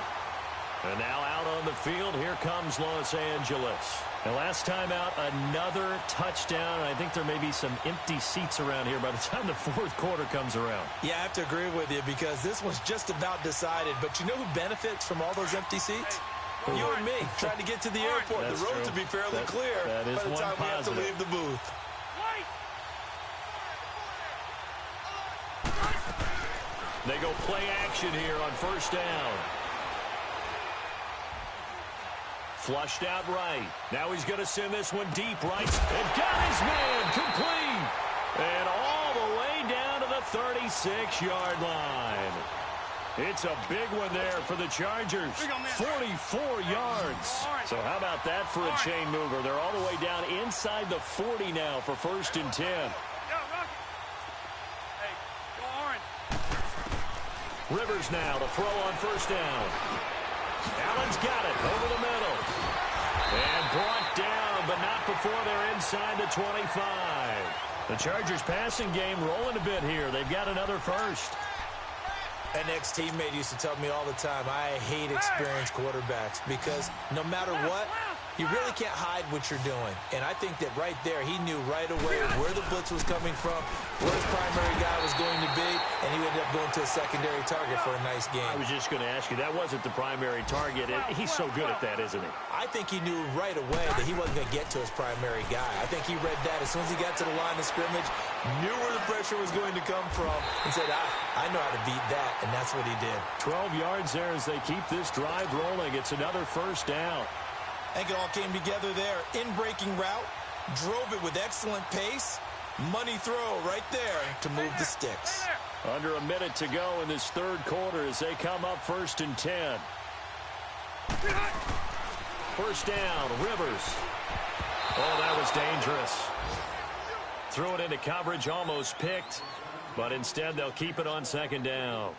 And now out on the field, here comes Los Angeles. And last time out, another touchdown. I think there may be some empty seats around here by the time the 4th quarter comes around. Yeah, I have to agree with you because this one's just about decided. But you know who benefits from all those empty seats? You and me, trying to get to the airport. That's the road true. to be fairly clear that is by the time we have to leave the booth. They go play action here on 1st down. Flushed out right. Now he's going to send this one deep right. And got his man complete. And all the way down to the 36-yard line. It's a big one there for the Chargers. 44 yards. So how about that for a chain mover? They're all the way down inside the 40 now for 1st and 10. Rivers now to throw on 1st down. Allen's got it over the middle. And brought down, but not before they're inside the 25. The Chargers passing game rolling a bit here. They've got another 1st. An ex-teammate used to tell me all the time, I hate experienced quarterbacks because no matter what, You really can't hide what you're doing. And I think that right there, he knew right away where the blitz was coming from, where his primary guy was going to be, and he ended up going to a secondary target for a nice game. I was just going to ask you, that wasn't the primary target. He's so good at that, isn't he? I think he knew right away that he wasn't going to get to his primary guy. I think he read that as soon as he got to the line of scrimmage, knew where the pressure was going to come from, and said, I know how to beat that, and that's what he did. 12 yards there as they keep this drive rolling. It's another first down. I think it all came together there. In-breaking route, drove it with excellent pace. Money throw right there to move the sticks. Under a minute to go in this third quarter as they come up 1st and 10. First down, Rivers. Oh, that was dangerous. Threw it into coverage, almost picked, but instead they'll keep it on 2nd down.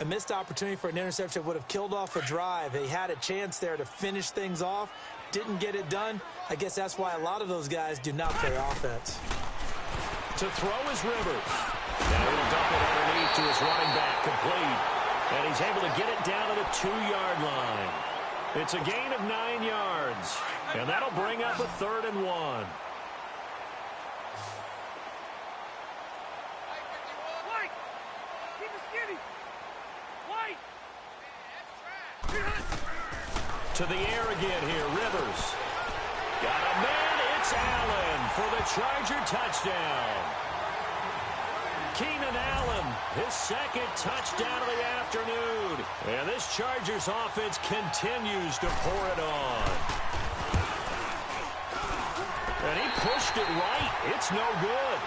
A missed opportunity for an interception would have killed off a drive. They had a chance there to finish things off. Didn't get it done. I guess that's why a lot of those guys do not play offense. To throw is Rivers. And he'll dump it underneath to his running back, complete. And he's able to get it down to the 2-yard line. It's a gain of 9 yards. And that'll bring up a 3rd and 1. To the air again here, Rivers. Got a man, it's Allen for the Charger touchdown. Keenan Allen, his 2nd touchdown of the afternoon. And this Chargers offense continues to pour it on. And he pushed it right. It's no good.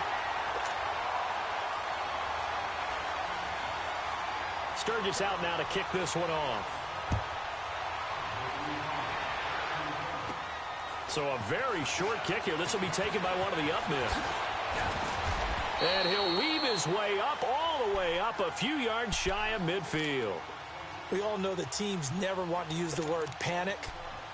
Sturgis out now to kick this one off. So a very short kick here. This will be taken by one of the up men. And he'll weave his way up, all the way up, a few yards shy of midfield. We all know that teams never want to use the word panic.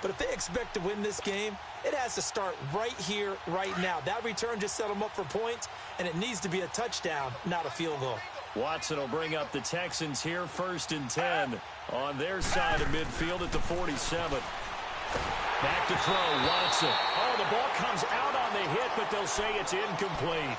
But if they expect to win this game, it has to start right here, right now. That return just set them up for points, and it needs to be a touchdown, not a field goal. Watson will bring up the Texans here, 1st and 10 on their side of midfield at the 47. Back to throw, Watson. Oh, the ball comes out on the hit, but they'll say it's incomplete.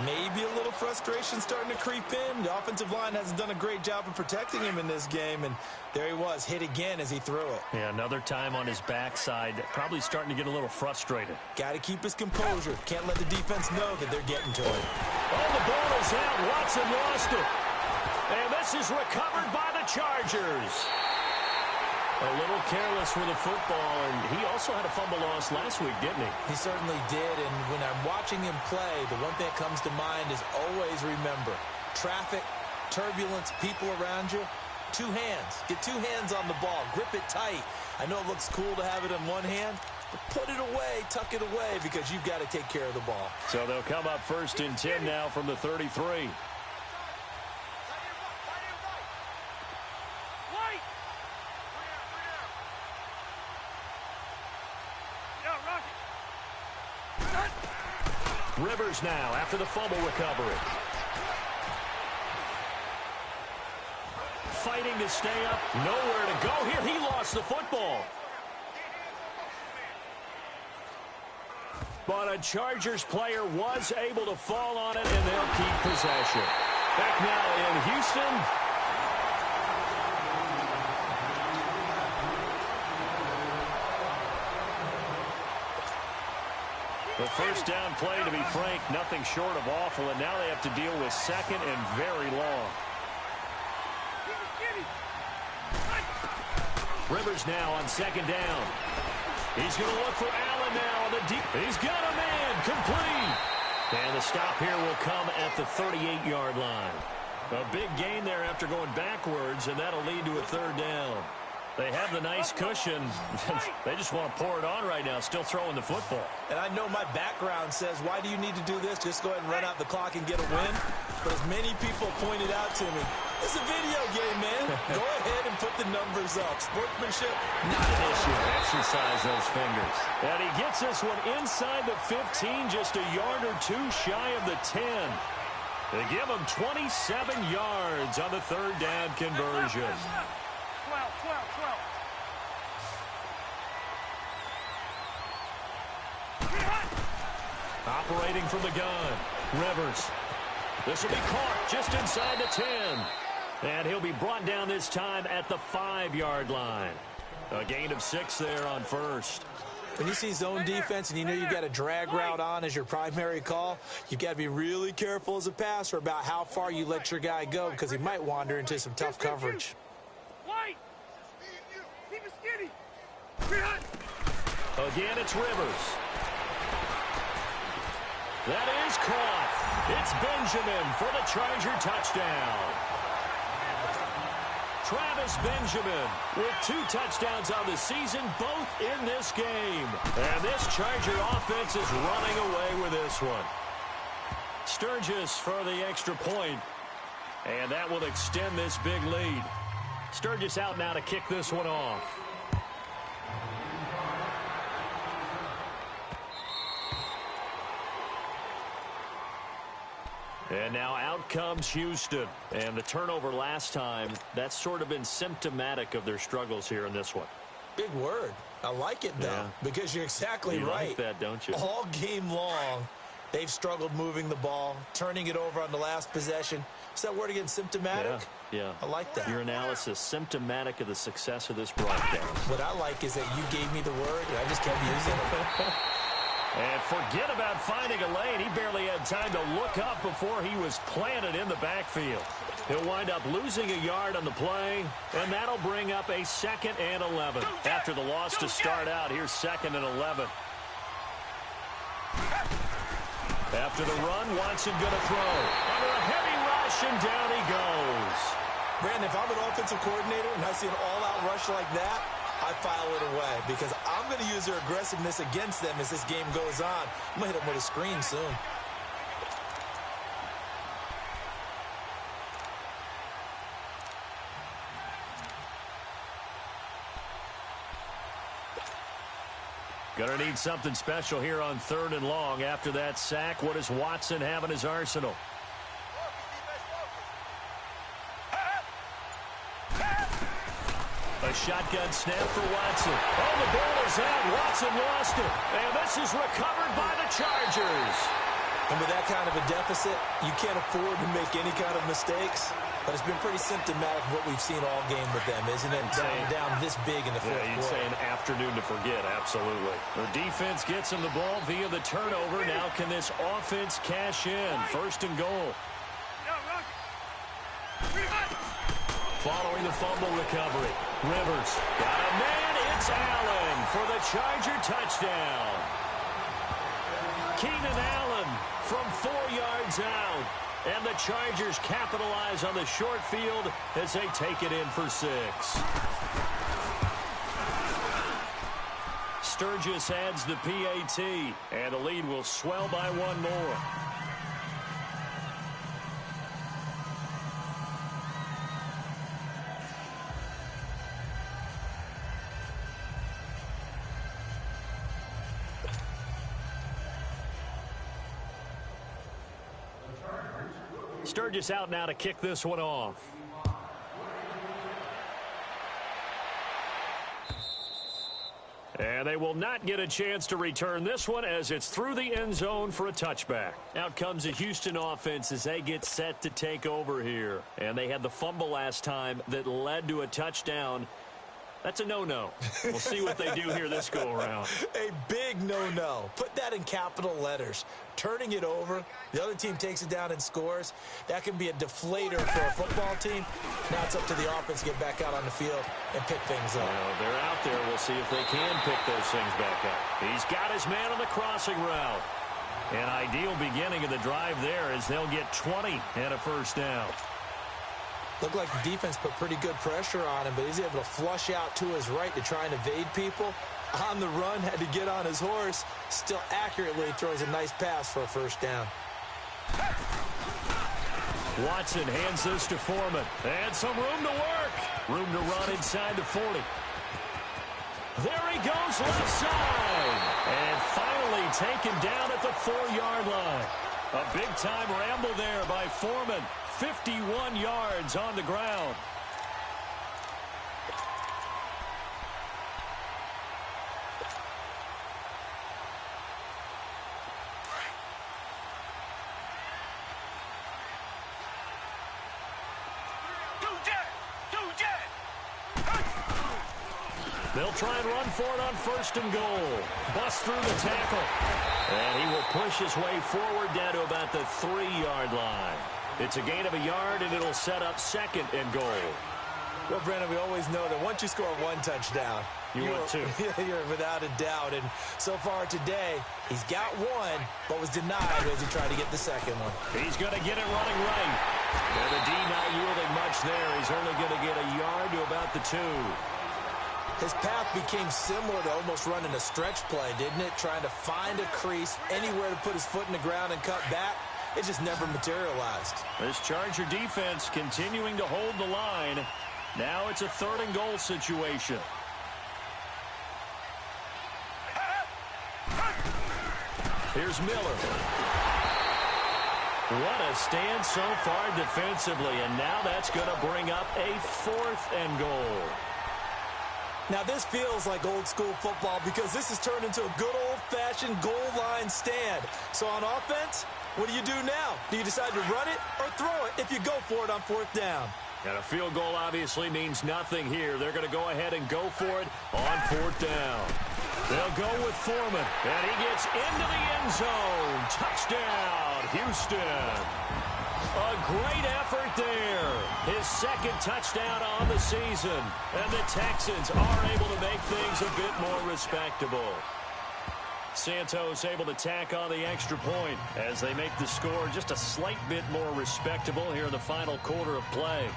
Maybe a little frustration starting to creep in. The offensive line hasn't done a great job of protecting him in this game, and there he was, hit again as he threw it. Yeah, another time on his backside, probably starting to get a little frustrated. Got to keep his composure. Can't let the defense know that they're getting to it. Oh, the ball is out. Watson lost it. And this is recovered by the Chargers. A little careless with the football, and he also had a fumble loss last week, didn't he? He certainly did, and when I'm watching him play, the one thing that comes to mind is always remember, traffic, turbulence, people around you, 2 hands. Get 2 hands on the ball. Grip it tight. I know it looks cool to have it in one hand, but put it away, tuck it away, because you've got to take care of the ball. So they'll come up 1st and 10 now from the 33. Rivers now after the fumble recovery. Fighting to stay up. Nowhere to go here. He lost the football. But a Chargers player was able to fall on it, and they'll keep possession. Back now in Houston. The first down play, to be frank, nothing short of awful, and now they have to deal with 2nd and very long. Rivers now on 2nd down. He's going to look for Allen now on the deep. He's got a man, complete. And the stop here will come at the 38-yard line. A big gain there after going backwards, and that'll lead to a 3rd down. They have the nice cushion. They just want to pour it on right now, still throwing the football. And I know my background says, why do you need to do this? Just go ahead and run out the clock and get a win. But as many people pointed out to me, it's a video game, man. Go ahead and put the numbers up. Sportsmanship, not an issue. Exercise those fingers. And he gets this one inside the 15, just a yard or 2 shy of the 10. They give him 27 yards on the 3rd down conversion. Operating from the gun, Rivers. This will be caught just inside the 10. And he'll be brought down this time at the 5-yard line. A gain of 6 there on first. When you see zone defense and you know you've got a drag route on as your primary call, you've got to be really careful as a passer about how far you let your guy go because he might wander into some tough coverage. White! Keep it skinny! Again, it's Rivers. That is caught. It's Benjamin for the Charger touchdown. Travis Benjamin with 2 touchdowns on the season, both in this game. And this Charger offense is running away with this one. Sturgis for the extra point. And that will extend this big lead. Sturgis out now to kick this one off. And now out comes Houston. And the turnover last time, that's sort of been symptomatic of their struggles here in this one. Big word. I like it, though, because you're exactly you right. Like that, don't you? All game long, they've struggled moving the ball, turning it over on the last possession. Is that word again, symptomatic? Yeah. I like that. Your analysis, symptomatic of the success of this broadcast. What I like is that you gave me the word, and I just kept using it. And forget about finding a lane. He barely had time to look up before he was planted in the backfield. He'll wind up losing a yard on the play, and that'll bring up a 2nd and 11. After the loss to start out, here's 2nd and 11. After the run, Watson going to throw. Under a heavy rush, and down he goes. Brandon, if I'm an offensive coordinator and I see an all-out rush like that, I file it away because I'm going to use their aggressiveness against them as this game goes on. I'm going to hit them with a screen soon. Going to need something special here on 3rd and long. After that sack, what does Watson have in his arsenal? A shotgun snap for Watson. Oh, the ball is out. Watson lost it. And this is recovered by the Chargers. And with that kind of a deficit, you can't afford to make any kind of mistakes. But it's been pretty symptomatic of what we've seen all game with them, isn't it? Down this big in the fourth quarter. You'd say an afternoon to forget, absolutely. The defense gets him the ball via the turnover. Now can this offense cash in? 1st and goal. Following the fumble recovery, Rivers got a man. It's Allen for the Charger touchdown. Keenan Allen from 4 yards out. And the Chargers capitalize on the short field as they take it in for 6. Sturgis adds the PAT, and the lead will swell by 1 more. Sturgis out now to kick this one off. And they will not get a chance to return this one as it's through the end zone for a touchback. Out comes the Houston offense as they get set to take over here. And they had the fumble last time that led to a touchdown. That's a no-no. We'll see what they do here this go-around. A big no-no. Put that in capital letters. Turning it over, the other team takes it down and scores. That can be a deflator for a football team. Now it's up to the offense to get back out on the field and pick things up. Well, they're out there. We'll see if they can pick those things back up. He's got his man on the crossing route. An ideal beginning of the drive there as they'll get 20 and a 1st down. Looked like the defense put pretty good pressure on him, but he's able to flush out to his right to try and evade people. On the run, had to get on his horse. Still accurately throws a nice pass for a 1st down. Watson hands this to Foreman. And some room to work. Room to run inside the 40. There he goes left side. And finally taken down at the 4-yard line. A big-time ramble there by Foreman. 51 yards on the ground. They'll try and run for it on 1st and goal. Bust through the tackle. And he will push his way forward down to about the 3-yard line. It's a gain of a yard, and it'll set up 2nd and goal. Well, Brandon, we always know that once you score 1 touchdown, you're without a doubt. And so far today, he's got 1, but was denied as he tried to get the 2nd one. He's going to get it running right. And the D not yielding much there. He's only going to get a yard to about the 2. His path became similar to almost running a stretch play, didn't it? Trying to find a crease, anywhere to put his foot in the ground and cut back. It just never materialized. This Charger defense continuing to hold the line. Now it's a 3rd and goal situation. Here's Miller. What a stand so far defensively, and now that's going to bring up a 4th and goal. Now this feels like old school football because this has turned into a good old-fashioned goal line stand. So on offense, what do you do now? Do you decide to run it or throw it if you go for it on 4th down? And a field goal obviously means nothing here. They're going to go ahead and go for it on 4th down. They'll go with Foreman, and he gets into the end zone. Touchdown, Houston. A great effort there. His 2nd touchdown on the season. And the Texans are able to make things a bit more respectable. Santos able to tack on the extra point as they make the score just a slight bit more respectable here in the final quarter of play.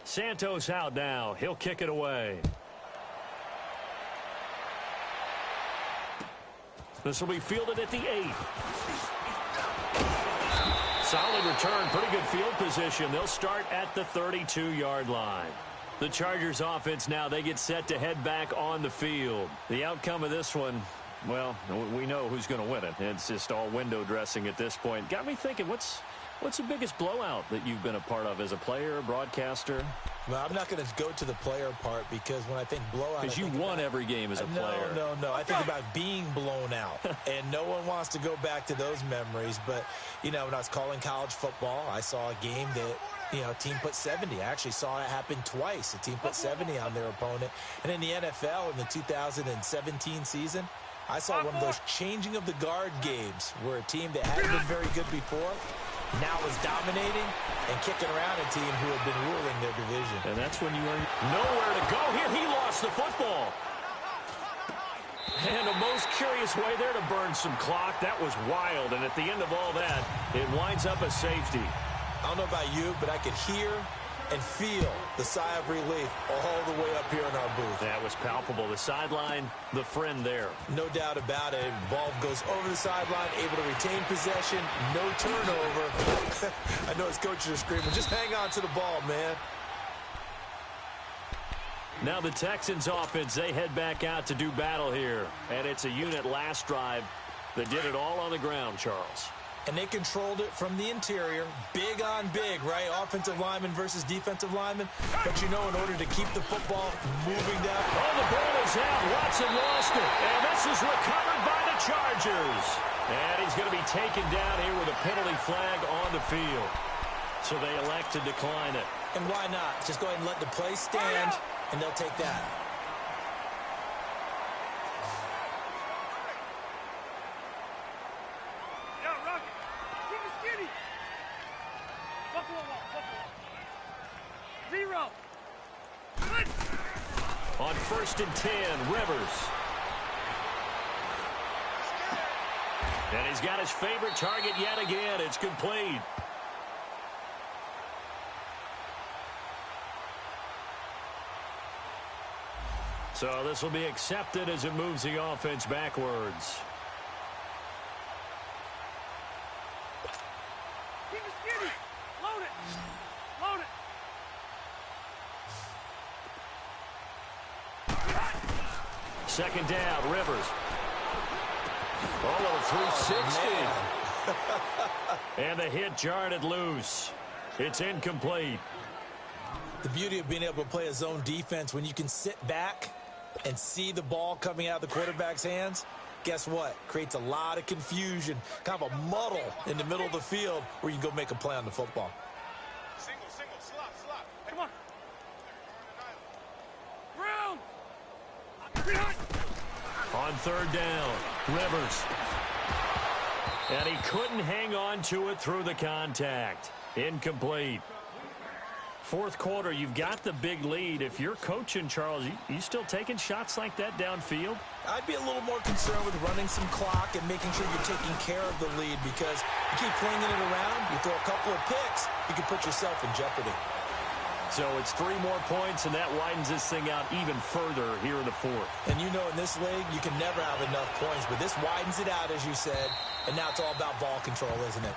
Santos out now. He'll kick it away. This will be fielded at the 8. Solid return. Pretty good field position. They'll start at the 32-yard line. The Chargers offense now, they get set to head back on the field. The outcome of this one, well, we know who's going to win it. It's just all window dressing at this point. Got me thinking, what's the biggest blowout that you've been a part of as a player, broadcaster? Well, I'm not going to go to the player part because when I think blowout... Because you won every game as a player. No. I think about being blown out. And no one wants to go back to those memories. But, you know, when I was calling college football, I saw a game that, you know, a team put 70. I actually saw it happen twice. A team put 70 on their opponent. And in the NFL, in the 2017 season, I saw one of those changing of the guard games where a team that hadn't been very good before now is dominating and kicking around a team who had been ruling their division. And that's when you are nowhere to go. Here, he lost the football. And a most curious way there to burn some clock. That was wild. And at the end of all that, it winds up a safety. I don't know about you, but I could hear and feel the sigh of relief all the way up here in our booth. That was palpable. The sideline, the friend there. No doubt about it. Ball goes over the sideline, able to retain possession, no turnover. I know his coaches are screaming, just hang on to the ball, man. Now the Texans offense, they head back out to do battle here. And it's a unit last drive that did it all on the ground, Charles. And they controlled it from the interior, big on big, right? Offensive lineman versus defensive lineman. But you know, in order to keep the football moving down. Oh, the ball is out. Watson lost it. And this is recovered by the Chargers. And he's going to be taken down here with a penalty flag on the field. So they elect to decline it. And why not? Just go ahead and let the play stand, and they'll take that. On 1st and 10, Rivers. And he's got his favorite target yet again. It's complete. So this will be accepted as it moves the offense backwards. Keep it skinny. Load it. Load it. Second down, Rivers. Oh, 360. And the hit jarred it loose. It's incomplete. The beauty of being able to play a zone defense when you can sit back and see the ball coming out of the quarterback's hands, guess what? Creates a lot of confusion, kind of a muddle in the middle of the field where you can go make a play on the football. Single, slot. Come on. Brown. On third down, Rivers. And he couldn't hang on to it through the contact. Incomplete. Fourth quarter, you've got the big lead. If you're coaching, Charles, you still taking shots like that downfield? I'd be a little more concerned with running some clock and making sure you're taking care of the lead, because you keep flinging it around, you throw a couple of picks, you can put yourself in jeopardy. So it's 3 more points, and that widens this thing out even further here in the fourth. And you know in this league, you can never have enough points, but this widens it out, as you said, and now it's all about ball control, isn't it?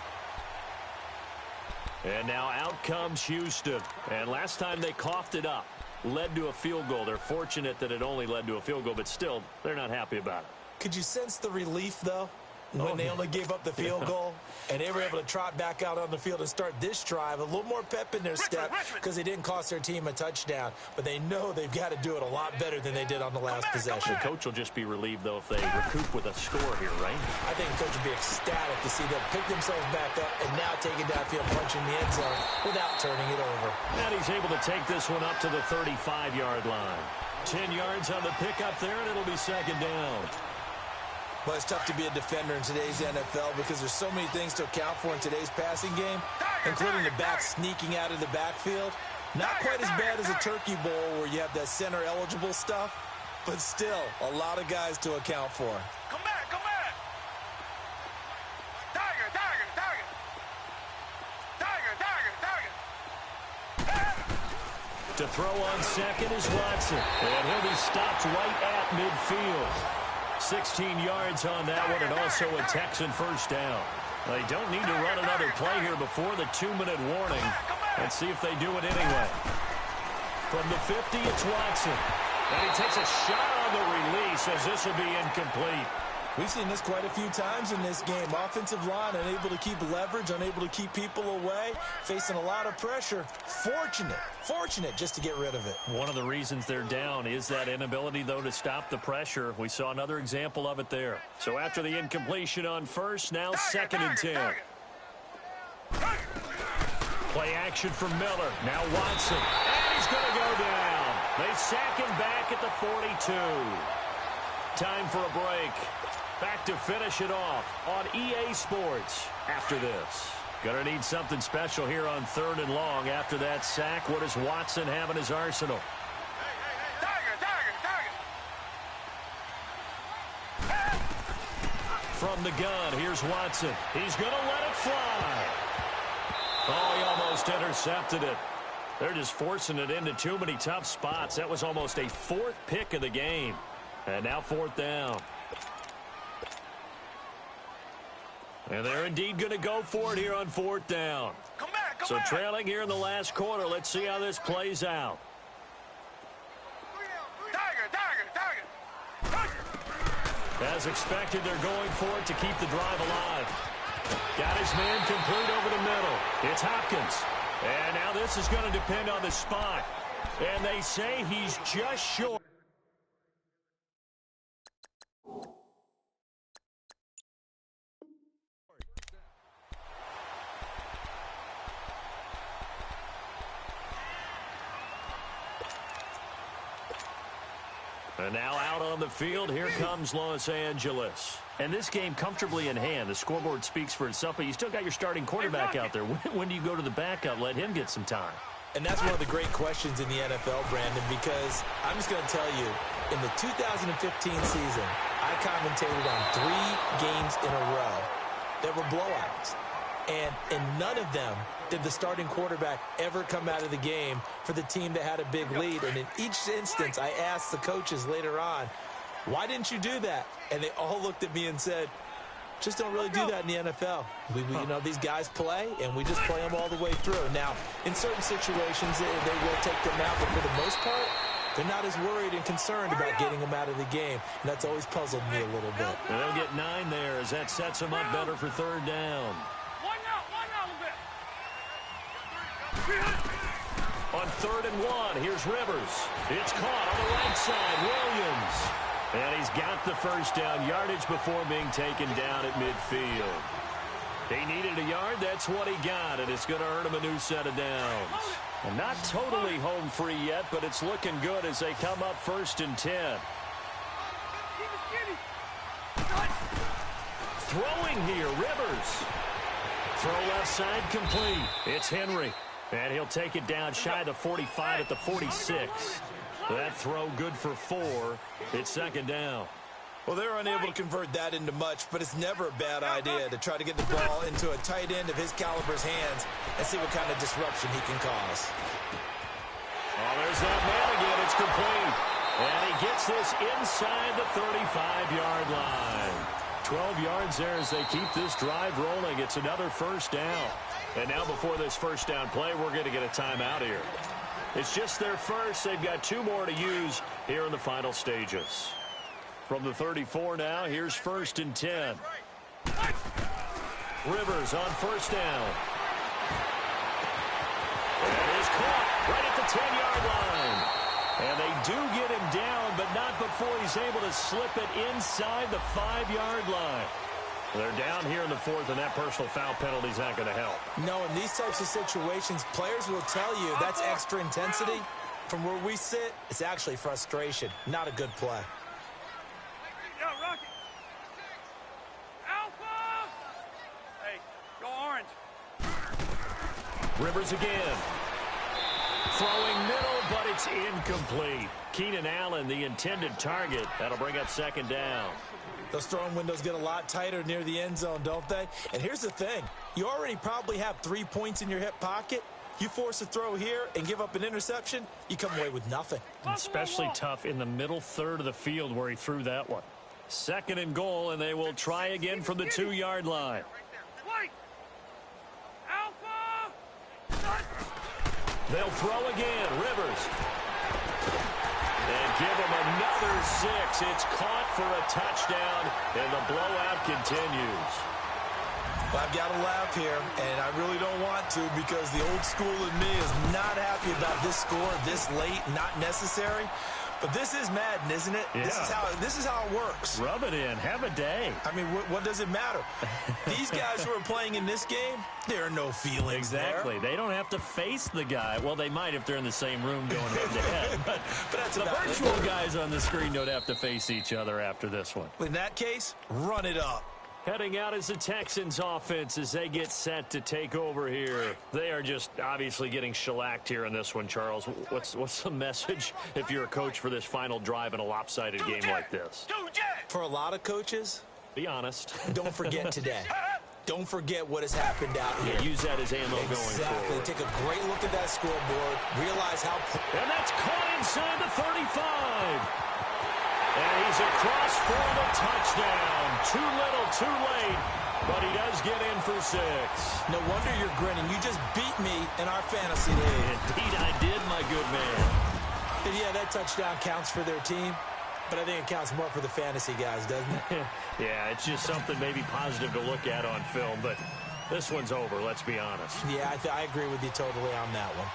And now out comes Houston. And last time they coughed it up, led to a field goal. They're fortunate that it only led to a field goal, but still, they're not happy about it. Could you sense the relief, though, when they only gave up the field goal and they were able to trot back out on the field and start this drive? A little more pep in their step because they didn't cost their team a touchdown, but they know they've got to do it a lot better than they did on the last possession. The coach will just be relieved, though, if they recoup with a score here, right? I think the coach will be ecstatic to see them pick themselves back up and now take it downfield, punching the end zone without turning it over. And he's able to take this one up to the 35-yard line. 10 yards on the pickup there, and it'll be second down. Well, it's tough to be a defender in today's NFL because there's so many things to account for in today's passing game, including the back sneaking out of the backfield. Not quite as bad as a turkey bowl where you have that center-eligible stuff, but still a lot of guys to account for. Come back. Tiger. To throw on second is Watson. And he'll be stopped right at midfield. 16 yards on that one, and also a Texan first down. They don't need to run another play here before the 2-minute warning. Let's see if they do it anyway. From the 50, it's Watson. And he takes a shot on the release as this will be incomplete. We've seen this quite a few times in this game. Offensive line unable to keep leverage, unable to keep people away, facing a lot of pressure. Fortunate just to get rid of it. One of the reasons they're down is that inability, though, to stop the pressure. We saw another example of it there. So after the incompletion on first, now second and 10. Play action from Miller. Now Watson. And he's going to go down. They sack him back at the 42. Time for a break. Back to finish it off on EA Sports after this. Gonna need something special here on 3rd and long after that sack. What does Watson have in his arsenal? Tiger. From the gun, here's Watson. He's gonna let it fly. Oh, he almost intercepted it. They're just forcing it into too many tough spots. That was almost a 4th pick of the game. And now 4th down. And they're indeed going to go for it here on 4th down. Come back. So trailing here in the last quarter. Let's see how this plays out. Tiger. As expected, they're going for it to keep the drive alive. Got his man complete over the middle. It's Hopkins. And now this is going to depend on the spot. And they say he's just short. And now out on the field, here comes Los Angeles. And this game comfortably in hand. The scoreboard speaks for itself, but you still got your starting quarterback out there. When do you go to the backup, let him get some time? And that's one of the great questions in the NFL, Brandon, because I'm just going to tell you, in the 2015 season, I commentated on 3 games in a row that were blowouts. And in none of them did the starting quarterback ever come out of the game for the team that had a big lead. And in each instance, I asked the coaches later on, why didn't you do that? And they all looked at me and said, just don't really do that in the NFL. You know, these guys play, and we just play them all the way through. Now, in certain situations, they will take them out, but for the most part, they're not as worried and concerned about getting them out of the game. And that's always puzzled me a little bit. And they'll get 9 there as that sets them up better for 3rd down. One out a little bit. On 3rd and 1. Here's Rivers. It's caught on the right side. Williams. And he's got the first down yardage before being taken down at midfield. He needed a yard. That's what he got, and it's going to earn him a new set of downs. And not totally home free yet, but it's looking good as they come up 1st and 10. Throwing here, Rivers. Throw left side complete. It's Henry. And he'll take it down shy of the 45 at the 46. That throw good for 4. It's 2nd down. Well, they're unable to convert that into much, but it's never a bad idea to try to get the ball into a tight end of his caliber's hands and see what kind of disruption he can cause. Oh, there's that man again. It's complete. And he gets this inside the 35-yard line. 12 yards there as they keep this drive rolling. It's another 1st down. And now before this 1st down play, we're going to get a timeout here. It's just their first. They've got 2 more to use here in the final stages. From the 34 now, here's 1st and 10. Rivers on 1st down. And is caught right at the 10-yard line. And they do get him down, but not before he's able to slip it inside the 5-yard line. They're down here in the 4th, and that personal foul penalty is not going to help. No, in these types of situations, players will tell you that's extra intensity. From where we sit, it's actually frustration, not a good play. Yo, Rocky. Alpha! Hey, go orange. Rivers again. Throwing middle, but it's incomplete. Keenan Allen, the intended target. That'll bring up 2nd down. Those throwing windows get a lot tighter near the end zone, don't they? And here's the thing. You already probably have 3 points in your hip pocket. You force a throw here and give up an interception, you come away with nothing. Especially tough in the middle 3rd of the field where he threw that one. 2nd and goal, and they will try again from the 2-yard line. White! Alpha! They'll throw again. Rivers. And give him another 6. It's caught for a touchdown, and the blowout continues. Well, I've got to laugh here, and I really don't want to because the old school in me is not happy about this score this late, not necessary. But this is Madden, isn't it? Yeah. This is how it works. Rub it in. Have a day. I mean, what does it matter? These guys who are playing in this game, there are no feelings Exactly. there. They don't have to face the guy. Well, they might if they're in the same room going head-to-head. But that's the about virtual guys on the screen don't have to face each other after this one. In that case, run it up. Heading out is the Texans offense as they get set to take over here. They are just obviously getting shellacked here in this one, Charles. What's the message if you're a coach for this final drive in a lopsided game like this? For a lot of coaches, be honest. Don't forget today. Don't forget what has happened out here. Yeah, use that as ammo going forward. Take a great look at that scoreboard. Realize how... And that's caught inside the 35. And he's across for the touchdown. Too little, too late. But he does get in for 6. No wonder you're grinning. You just beat me in our fantasy league. Indeed I did, my good man. And yeah, that touchdown counts for their team. But I think it counts more for the fantasy guys, doesn't it? Yeah, it's just something maybe positive to look at on film. But this one's over, let's be honest. Yeah, I agree with you totally on that one.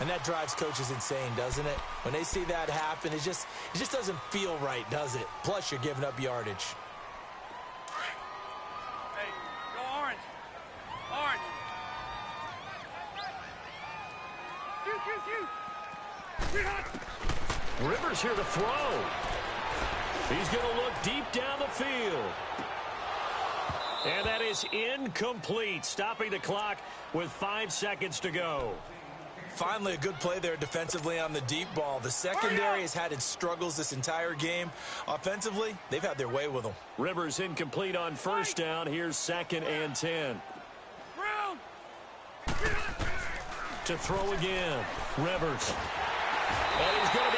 And that drives coaches insane, doesn't it? When they see that happen, it just doesn't feel right, does it? Plus, you're giving up yardage. Hey, go orange. Orange. Rivers here to throw. He's going to look deep down the field. And that is incomplete, stopping the clock with 5 seconds to go. Finally, a good play there defensively on the deep ball. The secondary has had its struggles this entire game. Offensively, they've had their way with them. Rivers incomplete on 1st down. Here's 2nd and 10. To throw again. Rivers. And he's going to